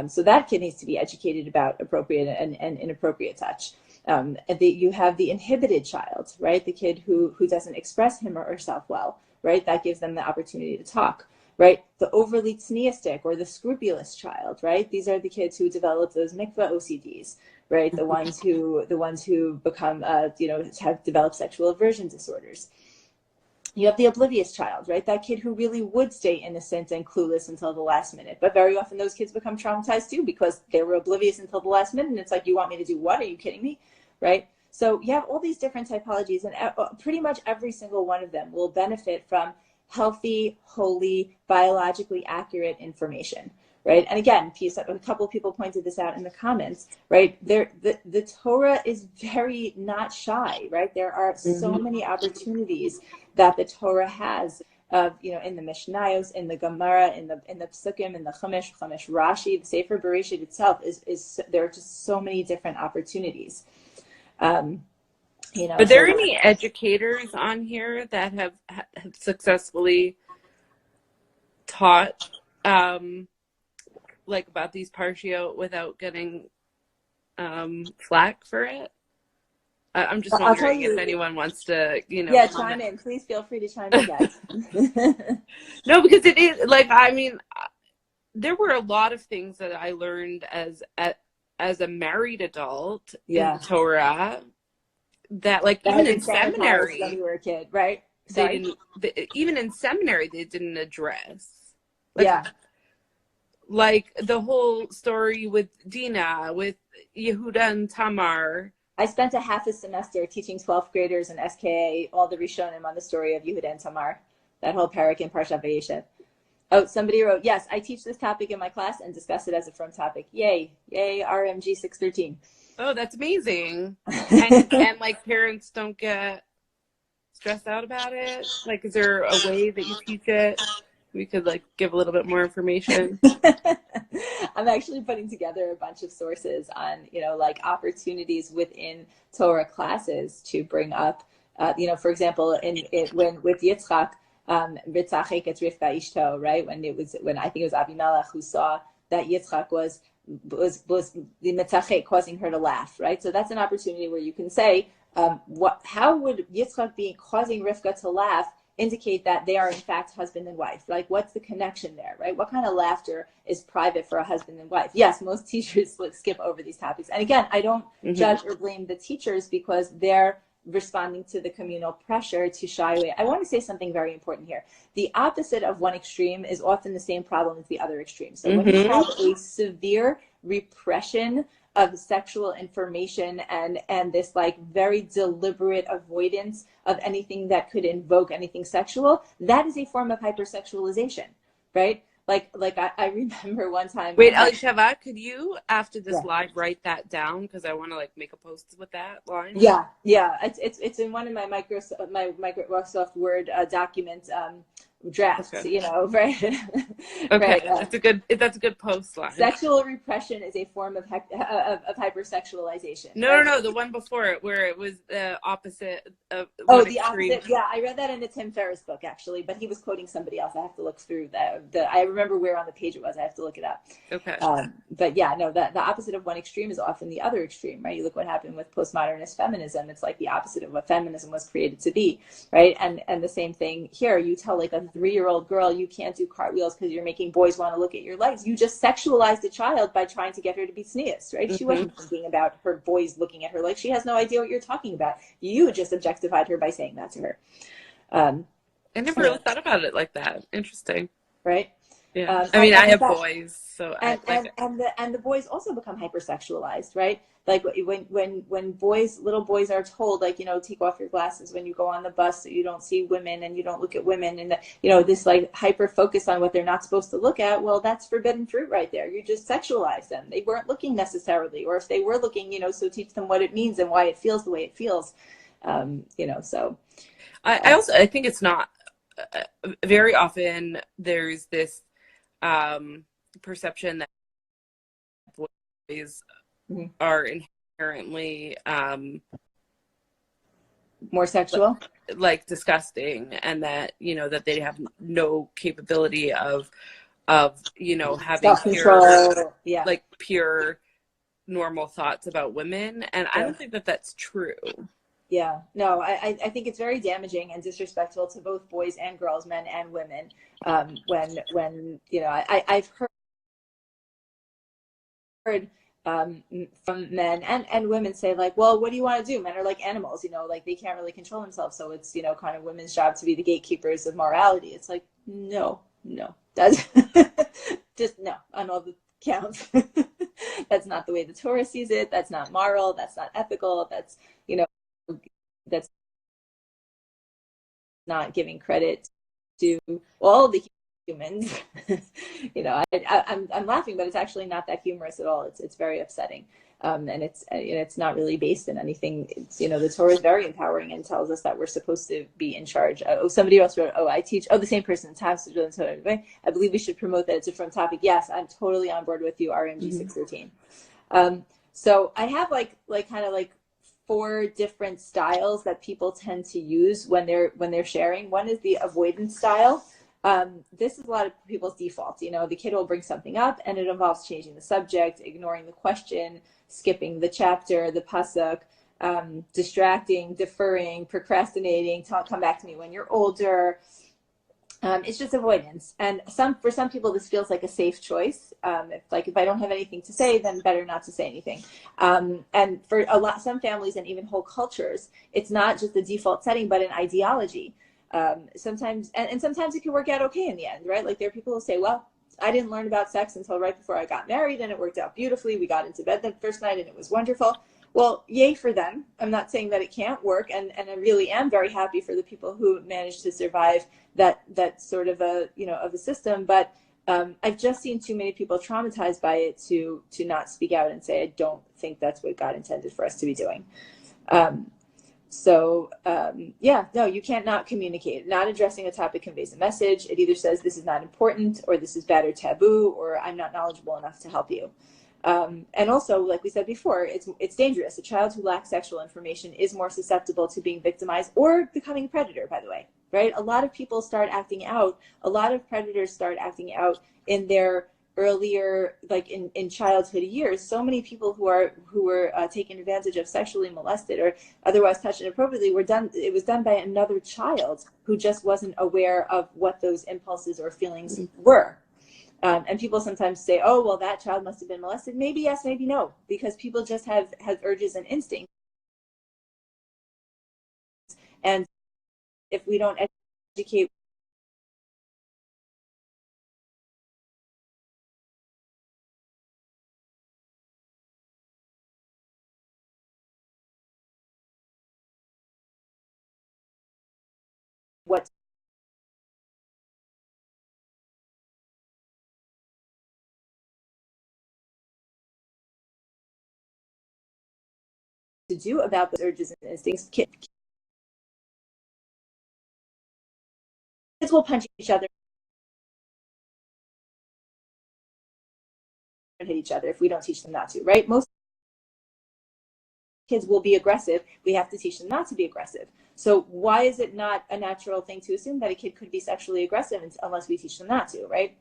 So that kid needs to be educated about appropriate and inappropriate touch. You have the inhibited child, right? The kid who doesn't express him or herself well, right? That gives them the opportunity to talk, right? The overly tzniistic or the scrupulous child, right? These are the kids who develop those mikvah OCDs, right? The ones who become, have developed sexual aversion disorders. You have the oblivious child, right? That kid who really would stay innocent and clueless until the last minute. But very often those kids become traumatized too because they were oblivious until the last minute. And it's like, you want me to do what? Are you kidding me? Right? So you have all these different typologies, and pretty much every single one of them will benefit from healthy, holy, biologically accurate information. Right. And again, a couple of people pointed this out in the comments, right? The Torah is very not shy, right? There are so many opportunities that the Torah has of, in the Mishnayos, in the Gemara, in the Psukim, in the Chumash Rashi, the Sefer Bereshit itself there are just so many different opportunities. Are there any educators on here that have successfully taught about these partial without getting flack for it? I'm just I'll tell wondering if you. anyone wants to, Yeah, chime comment. in. Please feel free to chime in, guys. No, because it is like, I mean, there were a lot of things that I learned as a married adult in Yeah. the Torah that, like, That even had in been sanitized when seminary, you were a kid, right? they Sorry. didn't. Even in seminary, they didn't address. Yeah. Like the whole story with Dina, with Yehuda and Tamar. I spent a half a semester teaching 12th graders in SKA all the Rishonim on the story of Yehuda and Tamar, that whole parak in Parshat Vayeshev. Oh, somebody wrote, yes, I teach this topic in my class and discuss it as a from topic. Yay, yay, RMG 613. Oh, that's amazing. And like parents don't get stressed out about it. Like, is there a way that you teach it? We could like give a little bit more information. I'm actually putting together a bunch of sources on, like opportunities within Torah classes to bring up, for example, when with Yitzchak, Ritzachek et Rivka Ishto, right? When I think it was Abimelech who saw that Yitzchak was the Mitzachek causing her to laugh, right? So that's an opportunity where you can say, how would Yitzchak be causing Rivka to laugh indicate that they are in fact husband and wife? Like, what's the connection there, right? What kind of laughter is private for a husband and wife? Yes, most teachers skip over these topics. And again, I don't judge or blame the teachers because they're responding to the communal pressure to shy away. I want to say something very important here. The opposite of one extreme is often the same problem as the other extreme. So when you have a severe repression of sexual information and this like very deliberate avoidance of anything that could invoke anything sexual, that is a form of hypersexualization, right? Like I remember one time. Wait, Elisheva, could you after this Yeah. live write that down, because I want to like make a post with that line? Yeah. It's in one of my Microsoft Word documents drafts. Okay. Right? Okay, Right. that's a good post line. Sexual repression is a form of hypersexualization. No, the one before it where it was the opposite of Oh, the opposite. Yeah, I read that in a Tim Ferriss book actually, but he was quoting somebody else. I have to look through that. I remember where on the page it was. I have to look it up. Okay. But yeah, no, the opposite of one extreme is often the other extreme, right? You look what happened with postmodernist feminism. It's like the opposite of what feminism was created to be, right? And the same thing here. You tell like a 3-year-old girl you can't do cartwheels because you're making boys want to look at your legs. You just sexualized a child by trying to get her to be sneeze, right? She wasn't thinking about her boys looking at her legs. She has no idea what you're talking about. You just objectified her by saying that to her. I never really thought about it like that. Interesting. Right? Yeah. I mean, I have boys, so and the boys also become hypersexualized, right? Like when little boys are told, like, take off your glasses when you go on the bus so you don't see women and you don't look at women, and this like hyper focus on what they're not supposed to look at. Well, that's forbidden fruit right there. You just sexualize them. They weren't looking necessarily, or if they were looking, so teach them what it means and why it feels the way it feels. So I think it's not very often there's this perception that boys are inherently more sexual, like disgusting, and that that they have no capability of having pure, like pure normal thoughts about women, and I don't think that that's true. Yeah, no, I think it's very damaging and disrespectful to both boys and girls, men and women. When I've heard from men and women say like, well, what do you want to do? Men are like animals, like they can't really control themselves. So it's, kind of women's job to be the gatekeepers of morality. It's like, no, that's just no on all the counts. That's not the way the Torah sees it. That's not moral. That's not ethical. That's, that's not giving credit to all the humans. I'm laughing, but it's actually not that humorous at all. It's very upsetting, and it's not really based in anything. It's, the Torah is very empowering and tells us that we're supposed to be in charge. Somebody else wrote, I teach. The same person. I believe we should promote that. It's a from topic. Yes, I'm totally on board with you. RMG 613. So I have like kind of like 4 different styles that people tend to use when they're sharing. One is the avoidance style. This is a lot of people's default. The kid will bring something up and it involves changing the subject, ignoring the question, skipping the chapter, the pasuk, distracting, deferring, procrastinating, come back to me when you're older. It's just avoidance. And for some people, this feels like a safe choice. If I don't have anything to say, then better not to say anything. And for some families and even whole cultures, it's not just the default setting, but an ideology. Sometimes it can work out okay in the end, right? Like there are people who say, well, I didn't learn about sex until right before I got married, and it worked out beautifully. We got into bed the first night and it was wonderful. Well, yay for them. I'm not saying that it can't work, and I really am very happy for the people who managed to survive that sort of a system. But I've just seen too many people traumatized by it to not speak out and say, I don't think that's what God intended for us to be doing. No, you can't not communicate. Not addressing a topic conveys a message. It either says this is not important, or this is bad or taboo, or I'm not knowledgeable enough to help you. And also, like we said before, it's dangerous. A child who lacks sexual information is more susceptible to being victimized or becoming a predator, by the way, right? A lot of people start acting out. A lot of predators start acting out in their earlier, like in childhood years. So many people who were taken advantage of, sexually molested or otherwise touched inappropriately, it was done by another child who just wasn't aware of what those impulses or feelings were. And people sometimes say, oh, well, that child must have been molested. Maybe yes, maybe no, because people just have urges and instincts. And if we don't educate what to do about those urges and instincts, kids will punch each other and hit each other if we don't teach them not to, right? Most kids will be aggressive. We have to teach them not to be aggressive. So why is it not a natural thing to assume that a kid could be sexually aggressive unless we teach them not to, right?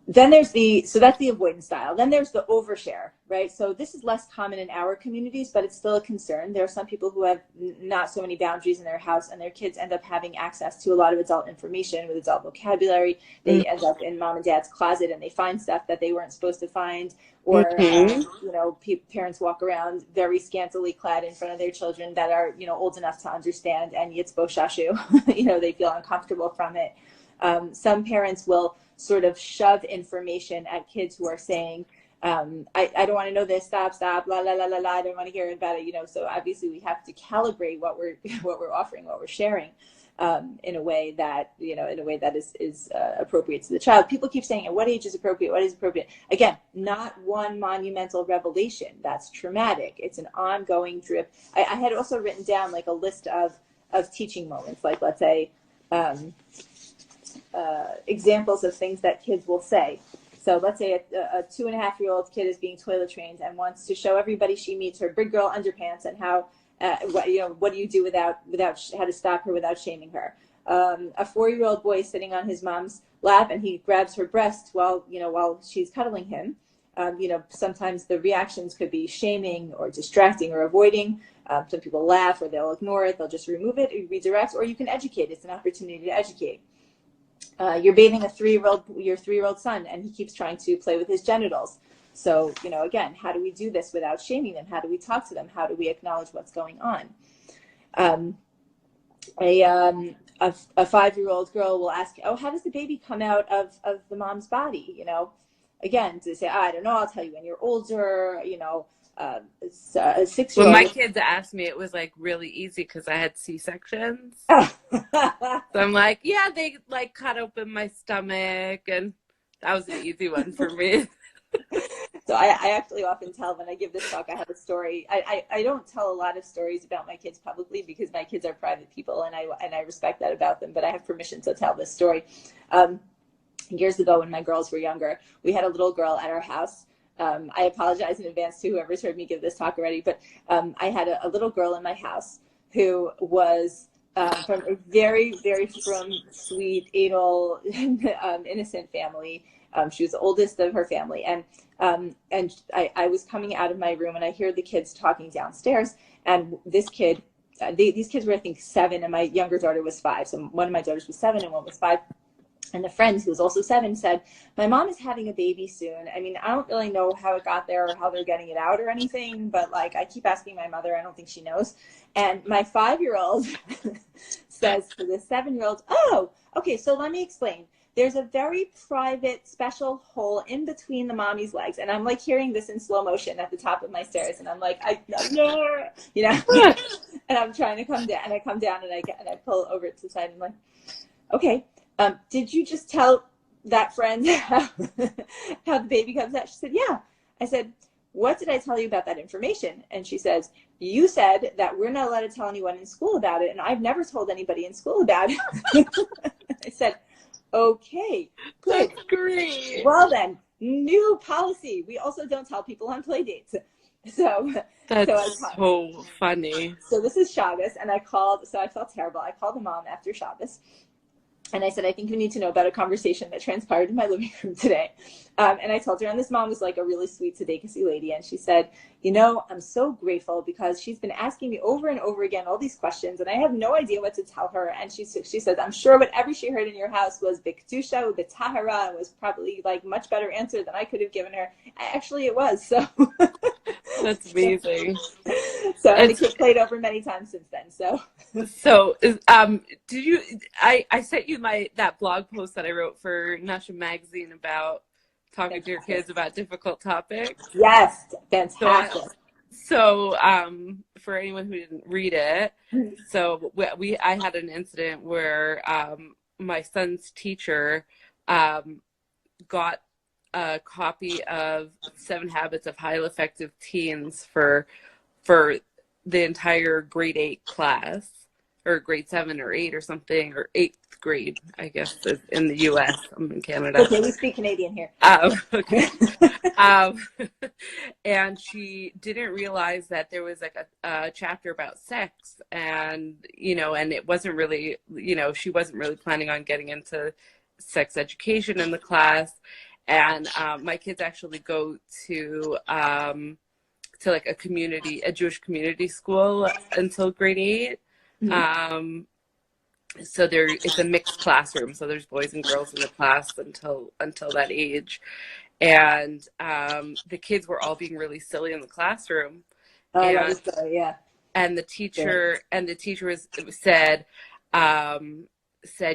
Then there's so that's the avoidance style. Then there's the overshare, right? So this is less common in our communities, but it's still a concern. There are some people who have not so many boundaries in their house, and their kids end up having access to a lot of adult information with adult vocabulary. They end up in mom and dad's closet, and they find stuff that they weren't supposed to find. Or, parents walk around very scantily clad in front of their children that are, old enough to understand, and yitzbo shashu, they feel uncomfortable from it. Some parents will sort of shove information at kids who are saying, I don't want to know this, stop, la, la, la, la, la, I don't want to hear about it, so obviously we have to calibrate what we're offering, what we're sharing, in a way that, is appropriate to the child. People keep saying, at what age is appropriate? What is appropriate? Again, not one monumental revelation. That's traumatic. It's an ongoing drip. I had also written down like a list of teaching moments, like let's say, examples of things that kids will say. So let's say a 2.5-year-old kid is being toilet trained and wants to show everybody she meets her big girl underpants and how, what do you do without how to stop her without shaming her. A 4-year-old boy is sitting on his mom's lap and he grabs her breast while she's cuddling him. Sometimes the reactions could be shaming or distracting or avoiding. Some people laugh or they'll ignore it. They'll just remove it, redirect, or you can educate. It's an opportunity to educate. You're bathing your 3-year-old son, and he keeps trying to play with his genitals. So, again, how do we do this without shaming them? How do we talk to them? How do we acknowledge what's going on? A 5-year-old girl will ask, oh, how does the baby come out of the mom's body? Again, to say, I don't know, I'll tell you when you're older, a 6-year-old. When my kids asked me, it was like really easy because I had C-sections. So I'm like, yeah, they like cut open my stomach, and that was an easy one for me. So I actually often tell when I give this talk, I have a story. I don't tell a lot of stories about my kids publicly because my kids are private people, and I respect that about them, but I have permission to tell this story. Years ago when my girls were younger, we had a little girl at our house. I apologize in advance to whoever's heard me give this talk already, but I had a little girl in my house who was from a very, very frum, sweet, adel, innocent family. She was the oldest of her family. And I was coming out of my room and I hear the kids talking downstairs. And this kid, these kids were, I think, 7, and my younger daughter was 5. So one of my daughters was 7 and one was 5. And the friend, who was also 7, said, my mom is having a baby soon. I mean, I don't really know how it got there or how they're getting it out or anything, but like, I keep asking my mother. I don't think she knows. And my 5-year-old says to the 7-year-old, oh, okay, so let me explain. There's a very private special hole in between the mommy's legs. And I'm like hearing this in slow motion at the top of my stairs. And I'm like, no, you know, and I'm trying to come down, and I come down and I pull over to the side and I'm like, okay. Did you just tell that friend how the baby comes out? She said, yeah. I said, what did I tell you about that information? And she says, you said that we're not allowed to tell anyone in school about it. And I've never told anybody in school about it. I said, okay, good. That's great. Well then, new policy. We also don't tell people on play dates. So that's so funny. So this is Shabbos, and I felt terrible. I called the mom after Shabbos. And I said, I think you need to know about a conversation that transpired in my living room today. And I told her, and this mom was like a really sweet Tzedekah lady. And she said, you know, I'm so grateful because she's been asking me over and over again all these questions, and I have no idea what to tell her. And she said, I'm sure whatever she heard in your house was B'Kedusha, B'Tahara, was probably like much better answer than I could have given her. Actually, it was. So that's amazing. So and the kid played over many times since then. So did you? I sent you that blog post that I wrote for Nashim magazine about talking to your kids about difficult topics. Yes, fantastic. So for anyone who didn't read it, so I had an incident where my son's teacher got a copy of 7 Habits of Highly Effective Teens for the entire grade 8 class, or grade 7 or 8 or something, or 8th grade, I guess, in the U.S. I'm in Canada. Okay, we speak Canadian here. Okay. And she didn't realize that there was like a chapter about sex, and, you know, and it wasn't really, you know, she wasn't really planning on getting into sex education in the class. And my kids actually go to like a Jewish community school until grade 8. Mm-hmm. So it's a mixed classroom. So there's boys and girls in the class until that age. And the kids were all being really silly in the classroom. And the teacher said,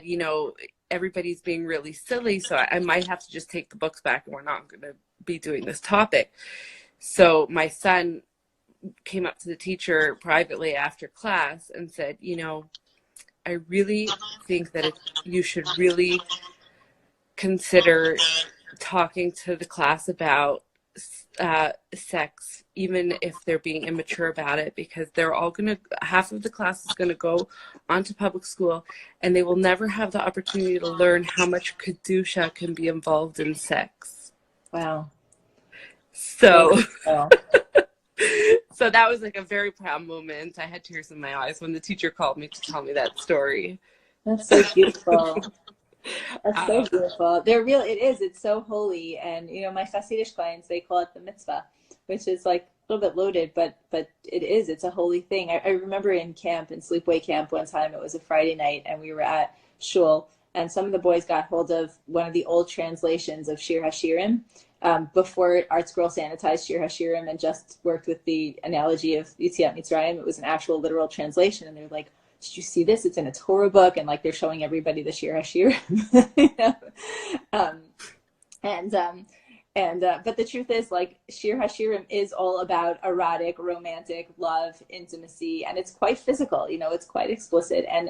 you know, everybody's being really silly, so I might have to just take the books back and we're not going to be doing this topic. So my son came up to the teacher privately after class and said, you know, I really think that you should really consider talking to the class about sex, even if they're being immature about it, because half of the class is going to go onto public school and they will never have the opportunity to learn how much Kedusha can be involved in sex. Wow. So that was like a very proud moment. I had tears in my eyes when the teacher called me to tell me that story. That's so beautiful. That's so beautiful. It's so holy. And, you know, my Hasidic clients, they call it the mitzvah, which is like a little bit loaded, but it's a holy thing. I remember in camp, in sleepaway camp one time, it was a Friday night and we were at shul, and some of the boys got hold of one of the old translations of Shir HaShirim, before Art Scroll sanitized Shir HaShirim and just worked with the analogy of Yetziat Mitzrayim. It was an actual literal translation, and they're like, did you see this? It's in a Torah book, and like they're showing everybody the Shir HaShirim. You know? But the truth is, like, Shir HaShirim is all about erotic, romantic, love, intimacy, and it's quite physical. You know, it's quite explicit. And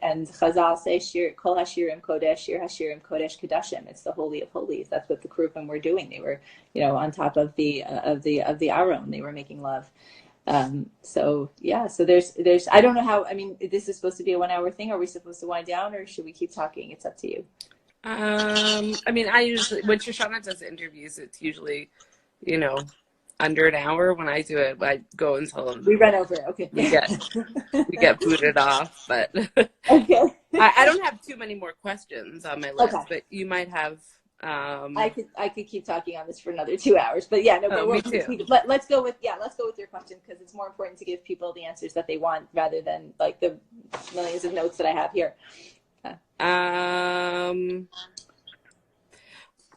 Chazal say Kol HaShirim Kodesh, Shir HaShirim Kodesh Kedashim. It's the holy of holies. That's what the Krupim were doing. They were, you know, on top of the Aron. They were making love. So there's I don't know how. I mean, this is supposed to be a 1-hour thing. Are we supposed to wind down, or should we keep talking? It's up to you. I mean, I usually, when Shoshana does interviews, it's usually, you know, under an hour. When I do it, I go until we run over. Okay. We get booted off, but okay. I don't have too many more questions on my list, but you might have I could keep talking on this for another 2 hours, but yeah, no, but Me too. let's go with your question, because it's more important to give people the answers that they want rather than like the millions of notes that I have here.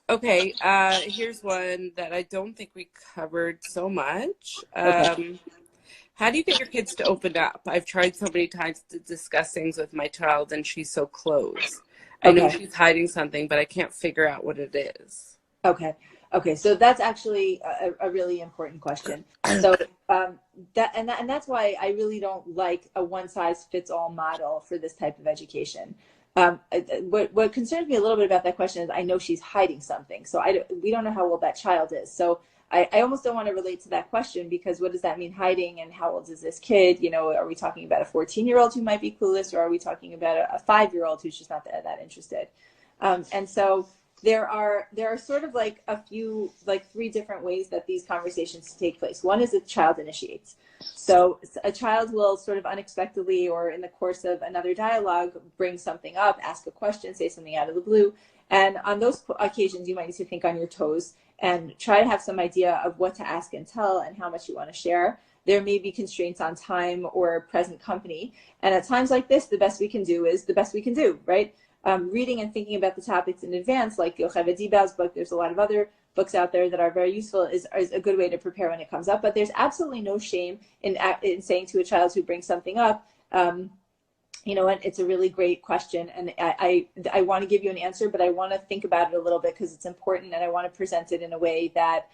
Okay, here's one that I don't think we covered so much. Okay. How do you get your kids to open up? I've tried so many times to discuss things with my child, and she's so closed. I know she's hiding something, but I can't figure out what it is. Okay. So that's actually a really important question. So that's why I really don't like a one-size-fits-all model for this type of education. What concerns me a little bit about that question is I know she's hiding something. So we don't know how old that child is. So I almost don't want to relate to that question, because what does that mean, hiding, and how old is this kid? You know, are we talking about a 14-year-old who might be clueless, or are we talking about a 5-year-old who's just not that interested? And so there are sort of like a few, like 3 different ways that these conversations take place. One is the child initiates. So a child will sort of unexpectedly, or in the course of another dialogue, bring something up, ask a question, say something out of the blue. And on those occasions, you might need to think on your toes and try to have some idea of what to ask and tell and how much you want to share. There may be constraints on time or present company. And at times like this, the best we can do is the best we can do, right? Reading and thinking about the topics in advance, like Yocheved Dibau's book, there's a lot of other books out there that are very useful, is a good way to prepare when it comes up. But there's absolutely no shame in saying to a child who brings something up, you know what, it's a really great question, and I want to give you an answer, but I want to think about it a little bit because it's important, and I want to present it in a way that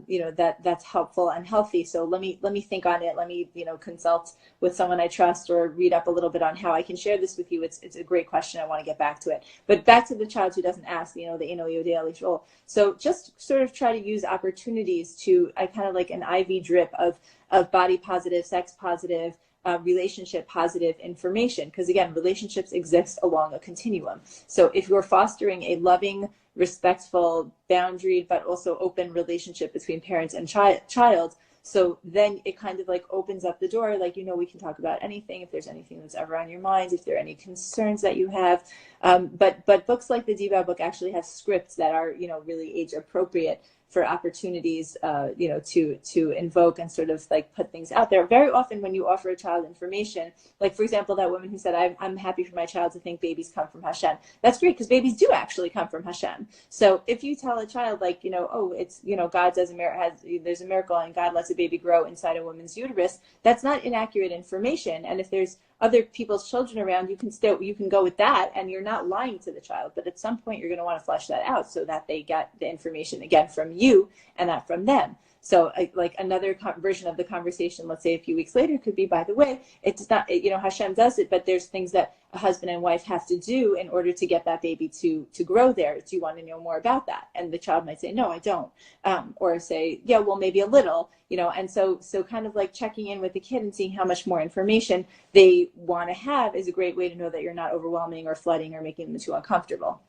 you know, that's helpful and healthy. So let me think on it. Let me, you know, consult with someone I trust, or read up a little bit on how I can share this with you. It's a great question. I want to get back to it. But back to the child who doesn't ask, you know, the Eno Yodei Elisheva. So just sort of try to use opportunities to, I kind of like an IV drip of body positive, sex positive, relationship positive information, because again, relationships exist along a continuum. So if you're fostering a loving, respectful, boundaried, but also open relationship between parents and child, so then it kind of like opens up the door, like, you know, we can talk about anything, if there's anything that's ever on your mind, if there are any concerns that you have. But books like the Dibau book actually have scripts that are, you know, really age appropriate for opportunities, you know, to invoke and sort of like put things out there. Very often when you offer a child information, like for example, that woman who said, I'm happy for my child to think babies come from Hashem. That's great, because babies do actually come from Hashem. So if you tell a child, like, you know, oh, it's, you know, God does there's a miracle and God lets a baby grow inside a woman's uterus, that's not inaccurate information. And if there's other people's children around, you can go with that, and you're not lying to the child. But at some point, you're going to want to flesh that out so that they get the information again from you and not from them. So like another version of the conversation, let's say a few weeks later, could be, by the way, it's not, you know, Hashem does it, but there's things that a husband and wife have to do in order to get that baby to grow there. Do you want to know more about that? And the child might say, no, I don't. Or say, yeah, well, maybe a little, you know. And so kind of like checking in with the kid and seeing how much more information they want to have is a great way to know that you're not overwhelming or flooding or making them too uncomfortable.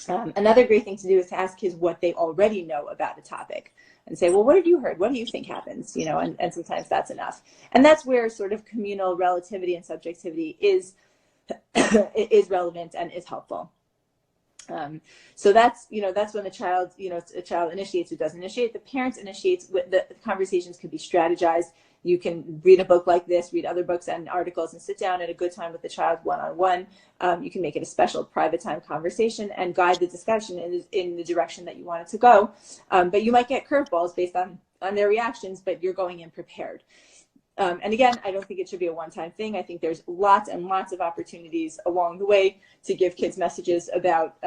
Another great thing to do is to ask kids what they already know about a topic, and say, well, what have you heard? What do you think happens? You know, and sometimes that's enough. And that's where sort of communal relativity and subjectivity is relevant and is helpful. So that's, you know, that's when the child, you know, a child initiates or doesn't initiate. The parents initiates. The conversations can be strategized. You can read a book like this, read other books and articles, and sit down at a good time with the child one-on-one. You can make it a special private time conversation and guide the discussion in the direction that you want it to go. But you might get curveballs based on their reactions, but you're going in prepared. And again, I don't think it should be a one-time thing. I think there's lots and lots of opportunities along the way to give kids messages about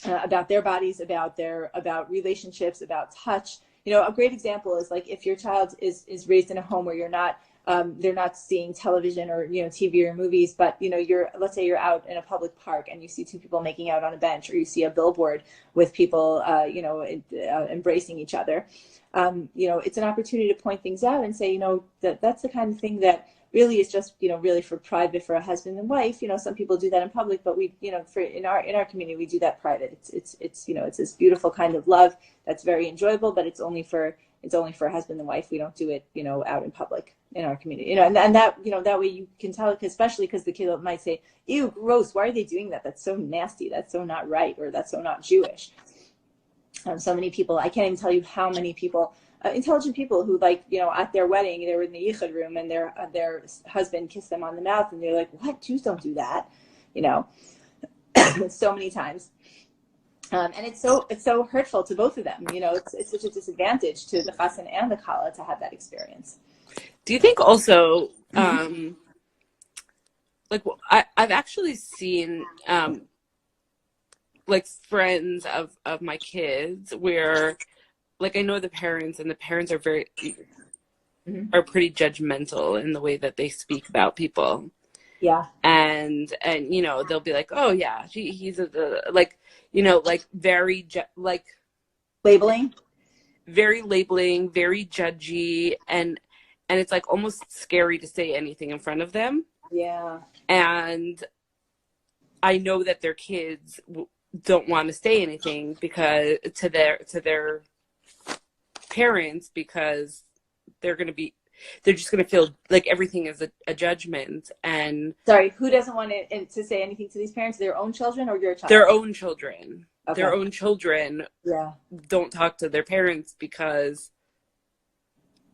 their bodies, about relationships, about touch. You know, a great example is like if your child is raised in a home where you're not, they're not seeing television or, you know, TV or movies, but, you know, let's say you're out in a public park and you see 2 people making out on a bench, or you see a billboard with people, you know, embracing each other. You know, it's an opportunity to point things out and say, you know, that's the kind of thing that really is just, you know, really for private for a husband and wife. You know, some people do that in public, but we, you know, in our community, we do that private. It's you know, it's this beautiful kind of love that's very enjoyable, but it's only for it's only for husband and wife. We don't do it, out in public in our community, and that, that way you can tell, especially because the kid might say, ew, gross, why are they doing that? That's so nasty. That's so not right. Or that's so not Jewish. So many people, I can't even tell you how many people, intelligent people who, like, at their wedding, they were in the yichud room and their husband kissed them on the mouth and they're like, what? Jews don't do that, so many times. And it's so hurtful to both of them. It's such a disadvantage to the chassan and the kala to have that experience. Do you think also, like, I've actually seen, like, friends of my kids where, like, I know the parents, and the parents are are pretty judgmental in the way that they speak about people. Yeah. And they'll be like, oh yeah, he's like, like very like labeling, very judgy, and it's like almost scary to say anything in front of them. Yeah. And I know that their kids don't want to say anything because to their parents, because they're just going to feel like everything is a judgment. And sorry, who doesn't want to say anything to these parents? Their own children or your child? Their own children. Okay. Their own children don't talk to their parents because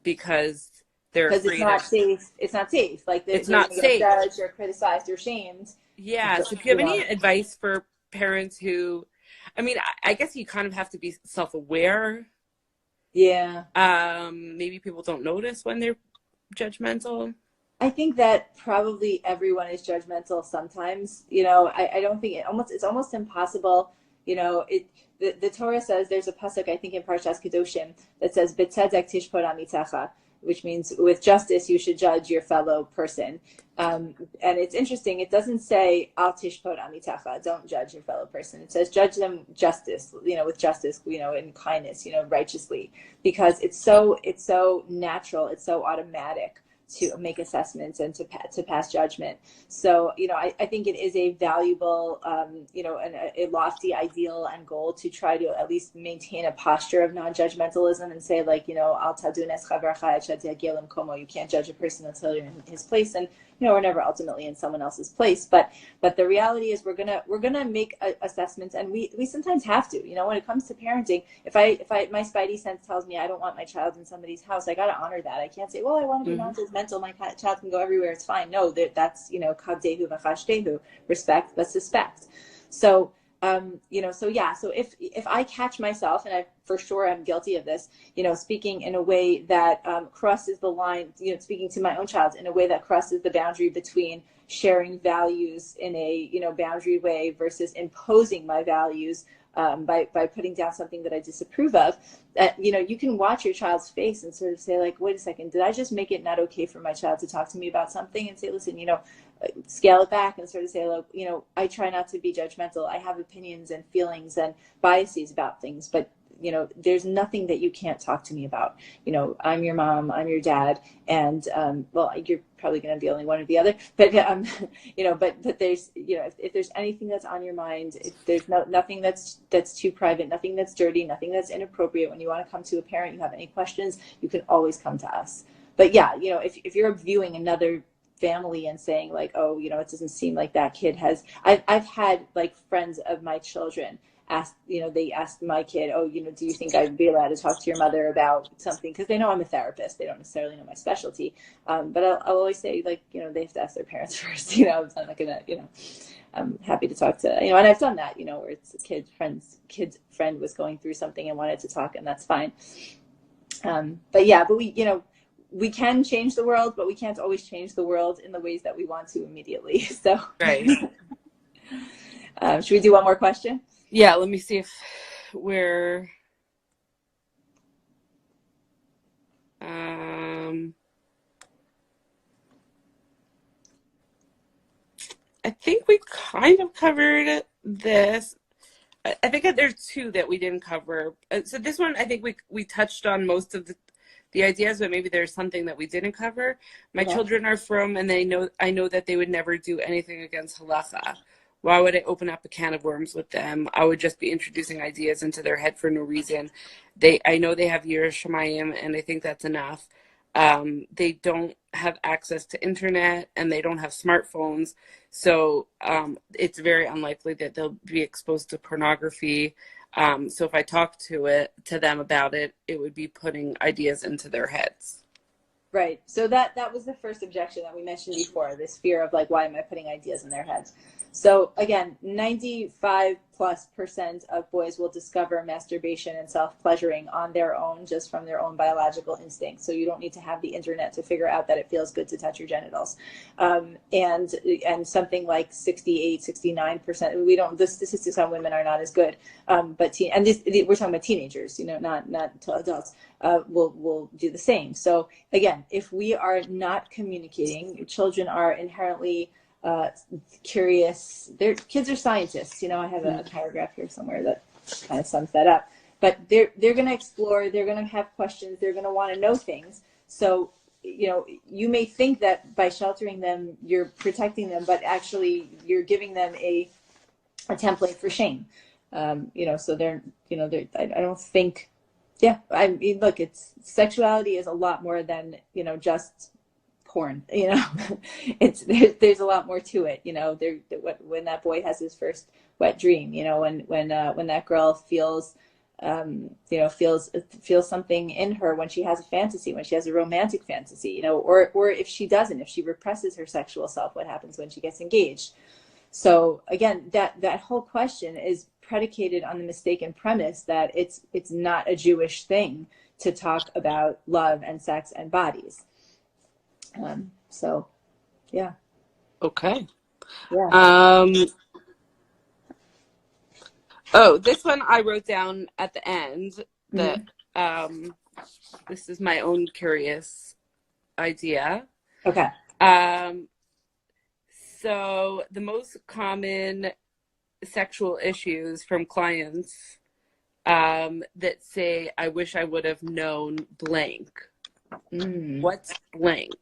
they're afraid. It's not safe. It's not safe. Like it's not safe. Judged or criticized or shamed. Yeah. So if you have any advice for parents who, I mean, I guess you kind of have to be self-aware. Yeah. Maybe people don't notice when they're judgmental. I think that probably everyone is judgmental sometimes. I don't think it's almost impossible. The Torah says, there's a pasuk, I think in Parshas Kedoshim, that says, "B'tzedek tishpot amitecha," which means with justice you should judge your fellow person. And it's interesting. It doesn't say al tishpot amitecha, don't judge your fellow person. It says judge them justice, with justice, in kindness, righteously, because it's so natural, it's so automatic to make assessments and to pass judgment. So, I think it is a valuable, and a lofty ideal and goal to try to at least maintain a posture of non-judgmentalism and say, like, al tadun es chavercha et she'tiagia lemkomo, you can't judge a person until you're in his place. And we're never ultimately in someone else's place, but the reality is we're gonna make assessments, and we sometimes have to. When it comes to parenting, if my spidey sense tells me I don't want my child in somebody's house, I gotta honor that. I can't say, well, I want to be non-judgmental. My child can go everywhere. It's fine. No, that's kavdehu v'chashtehu, respect. That's suspect. So. So if I catch myself, and I for sure am guilty of this, speaking in a way that crosses the line, speaking to my own child in a way that crosses the boundary between sharing values in a, boundary way versus imposing my values by putting down something that I disapprove of, you can watch your child's face and sort of say, like, wait a second, did I just make it not okay for my child to talk to me about something? And say, listen, scale it back and sort of say, look, I try not to be judgmental. I have opinions and feelings and biases about things, but there's nothing that you can't talk to me about. I'm your mom, I'm your dad, and well, you're probably going to be only one or the other, but but there's if there's anything that's on your mind, if there's nothing that's too private, nothing that's dirty, nothing that's inappropriate. When you want to come to a parent, you have any questions, you can always come to us. But yeah, if you're viewing another family and saying, like, oh, it doesn't seem like that kid has, I've had, like, friends of my children ask, they asked my kid, oh, do you think I'd be allowed to talk to your mother about something? Because they know I'm a therapist. They don't necessarily know my specialty. But I'll always say, like, they have to ask their parents first. I'm not going to, I'm happy to talk to, and I've done that, where it's a kid's friend was going through something and wanted to talk, and that's fine. But we can change the world, but we can't always change the world in the ways that we want to immediately. So, right. Should we do one more question? Yeah, let me see if we're I think we kind of covered this. I think that there's two that we didn't cover. So this one, I think we touched on most of the ideas, but maybe there's something that we didn't cover. My children are from, and I know that they would never do anything against halacha. Why would I open up a can of worms with them? I would just be introducing ideas into their head for no reason. I know they have Yiras Shamayim, and I think that's enough. They don't have access to internet, and they don't have smartphones. So it's very unlikely that they'll be exposed to pornography. So if I talk to them about it, it would be putting ideas into their heads. Right. So that was the first objection that we mentioned before, this fear of like, why am I putting ideas in their heads? So again, 95+% of boys will discover masturbation and self-pleasuring on their own, just from their own biological instincts. So you don't need to have the internet to figure out that it feels good to touch your genitals. And something like 68-69%, the statistics on women are not as good, but we're talking about teenagers, not until adults, will do the same. So again, if we are not communicating, children are inherently curious. Kids are scientists. I have a paragraph here somewhere that kind of sums that up. But they're going to explore. They're going to have questions. They're going to want to know things. So you may think that by sheltering them, you're protecting them, but actually you're giving them a template for shame. So they're I don't think. Yeah, I mean, look, sexuality is a lot more than just porn. There's a lot more to it. When that boy has his first wet dream, when that girl feels something in her, when she has a fantasy, when she has a romantic fantasy, or if she doesn't, if she represses her sexual self, what happens when she gets engaged? So again, that whole question is predicated on the mistaken premise that it's not a Jewish thing to talk about love and sex and bodies. So, yeah. Okay. Yeah. This one I wrote down at the end that this is my own curious idea. Okay. So the most common sexual issues from clients that say, I wish I would have known blank. What's blank?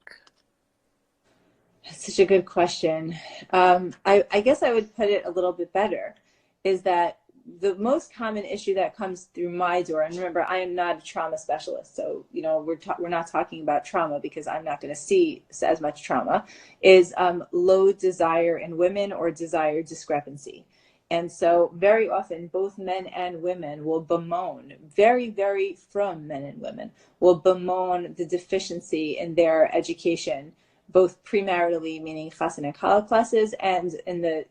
That's such a good question. I guess I would put it a little bit better, is that the most common issue that comes through my door, and remember, I am not a trauma specialist, so we're not talking about trauma because I'm not going to see as much trauma, is low desire in women or desire discrepancy. And so very often both men and women will bemoan, very, very frum men and women will bemoan the deficiency in their education, both premaritally, meaning chassan and kala classes, and in the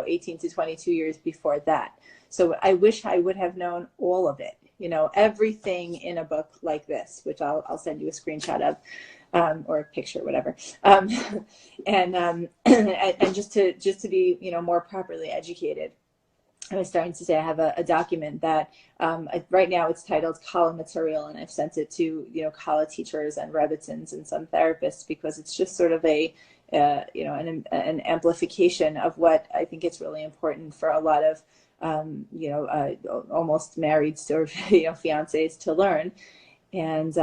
18 to 22 years before that. So I wish I would have known all of it, everything in a book like this, which I'll send you a screenshot of, or a picture, whatever, and just to be more properly educated. I was starting to say I have a document that right now it's titled Kala Material, and I've sent it to Kala teachers and Rebbitzins and some therapists, because it's just sort of an amplification of what I think it's really important for a lot of almost married or fiancés to learn. And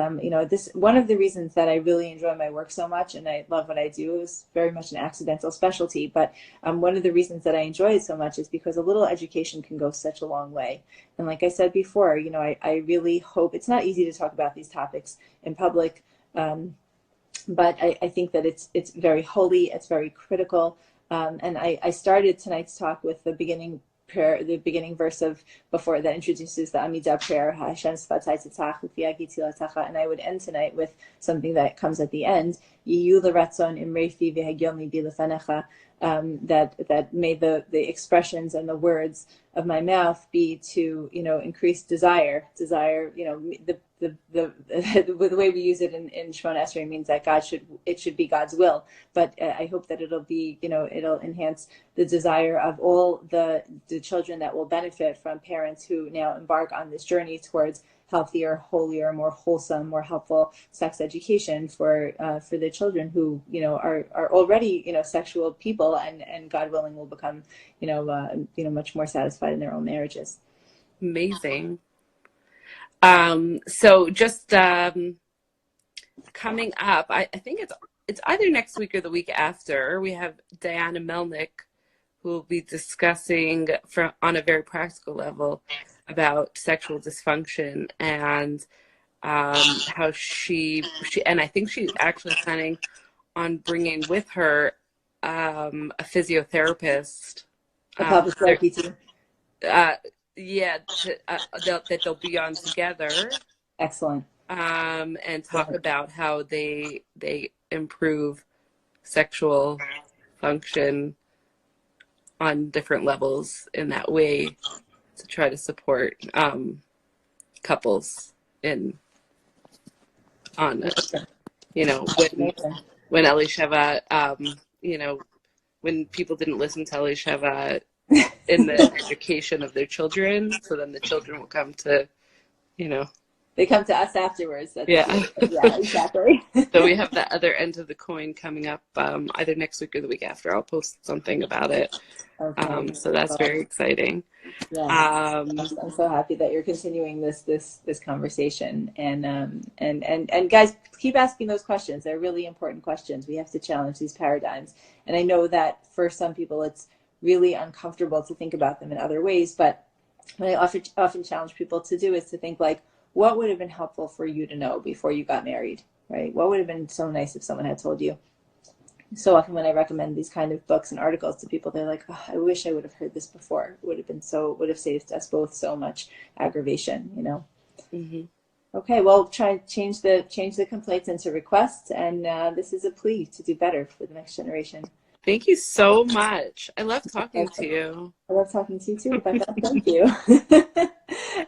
this, one of the reasons that I really enjoy my work so much and I love what I do, is very much an accidental specialty, but one of the reasons that I enjoy it so much is because a little education can go such a long way. And like I said before, I really hope, it's not easy to talk about these topics in public, but I think that it's very holy, it's very critical, and I started tonight's talk with the beginning prayer, the beginning verse of before that introduces the Amidah prayer, and I would end tonight with something that comes at the end, that may the expressions and the words of my mouth be to increase desire, the way we use it in Shemona Esrei means that it should be God's will, but I hope that it'll be it'll enhance the desire of all the children that will benefit from parents who now embark on this journey towards healthier, holier, more wholesome, more helpful sex education for the children who are already sexual people, and God willing will become much more satisfied in their own marriages. Amazing. So just coming up, I think it's either next week or the week after, we have Diana Melnick, who will be discussing on a very practical level about sexual dysfunction and how she and I think she's actually planning on bringing with her a physiotherapist. A pelvic floor PT. Yeah, that they'll be on together. Excellent. And talk about how they improve sexual function on different levels in that way to try to support couples on when Elisheva when people didn't listen to Elisheva in the education of their children, so then the children will come to they come to us afterwards. Yeah, exactly. So we have that other end of the coin coming up either next week or the week after. I'll post something about it. Okay. So that's very exciting. Yeah, I'm so happy that you're continuing this conversation, and guys, keep asking those questions. They're really important questions. We have to challenge these paradigms, and I know that for some people it's really uncomfortable to think about them in other ways. But what I often challenge people to do is to think like, what would have been helpful for you to know before you got married, right? What would have been so nice if someone had told you? So often when I recommend these kind of books and articles to people, they're like, oh, I wish I would have heard this before. It would have saved us both so much aggravation, Mm-hmm. Okay, well, try and change the complaints into requests, and this is a plea to do better for the next generation. Thank you so much. I love talking to you. I love talking to you too, Rebecca. Thank you.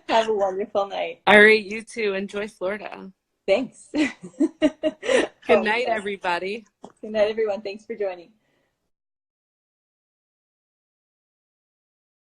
Have a wonderful night. All right, you too. Enjoy Florida. Thanks. Good night, everybody. Good night, everyone. Thanks for joining.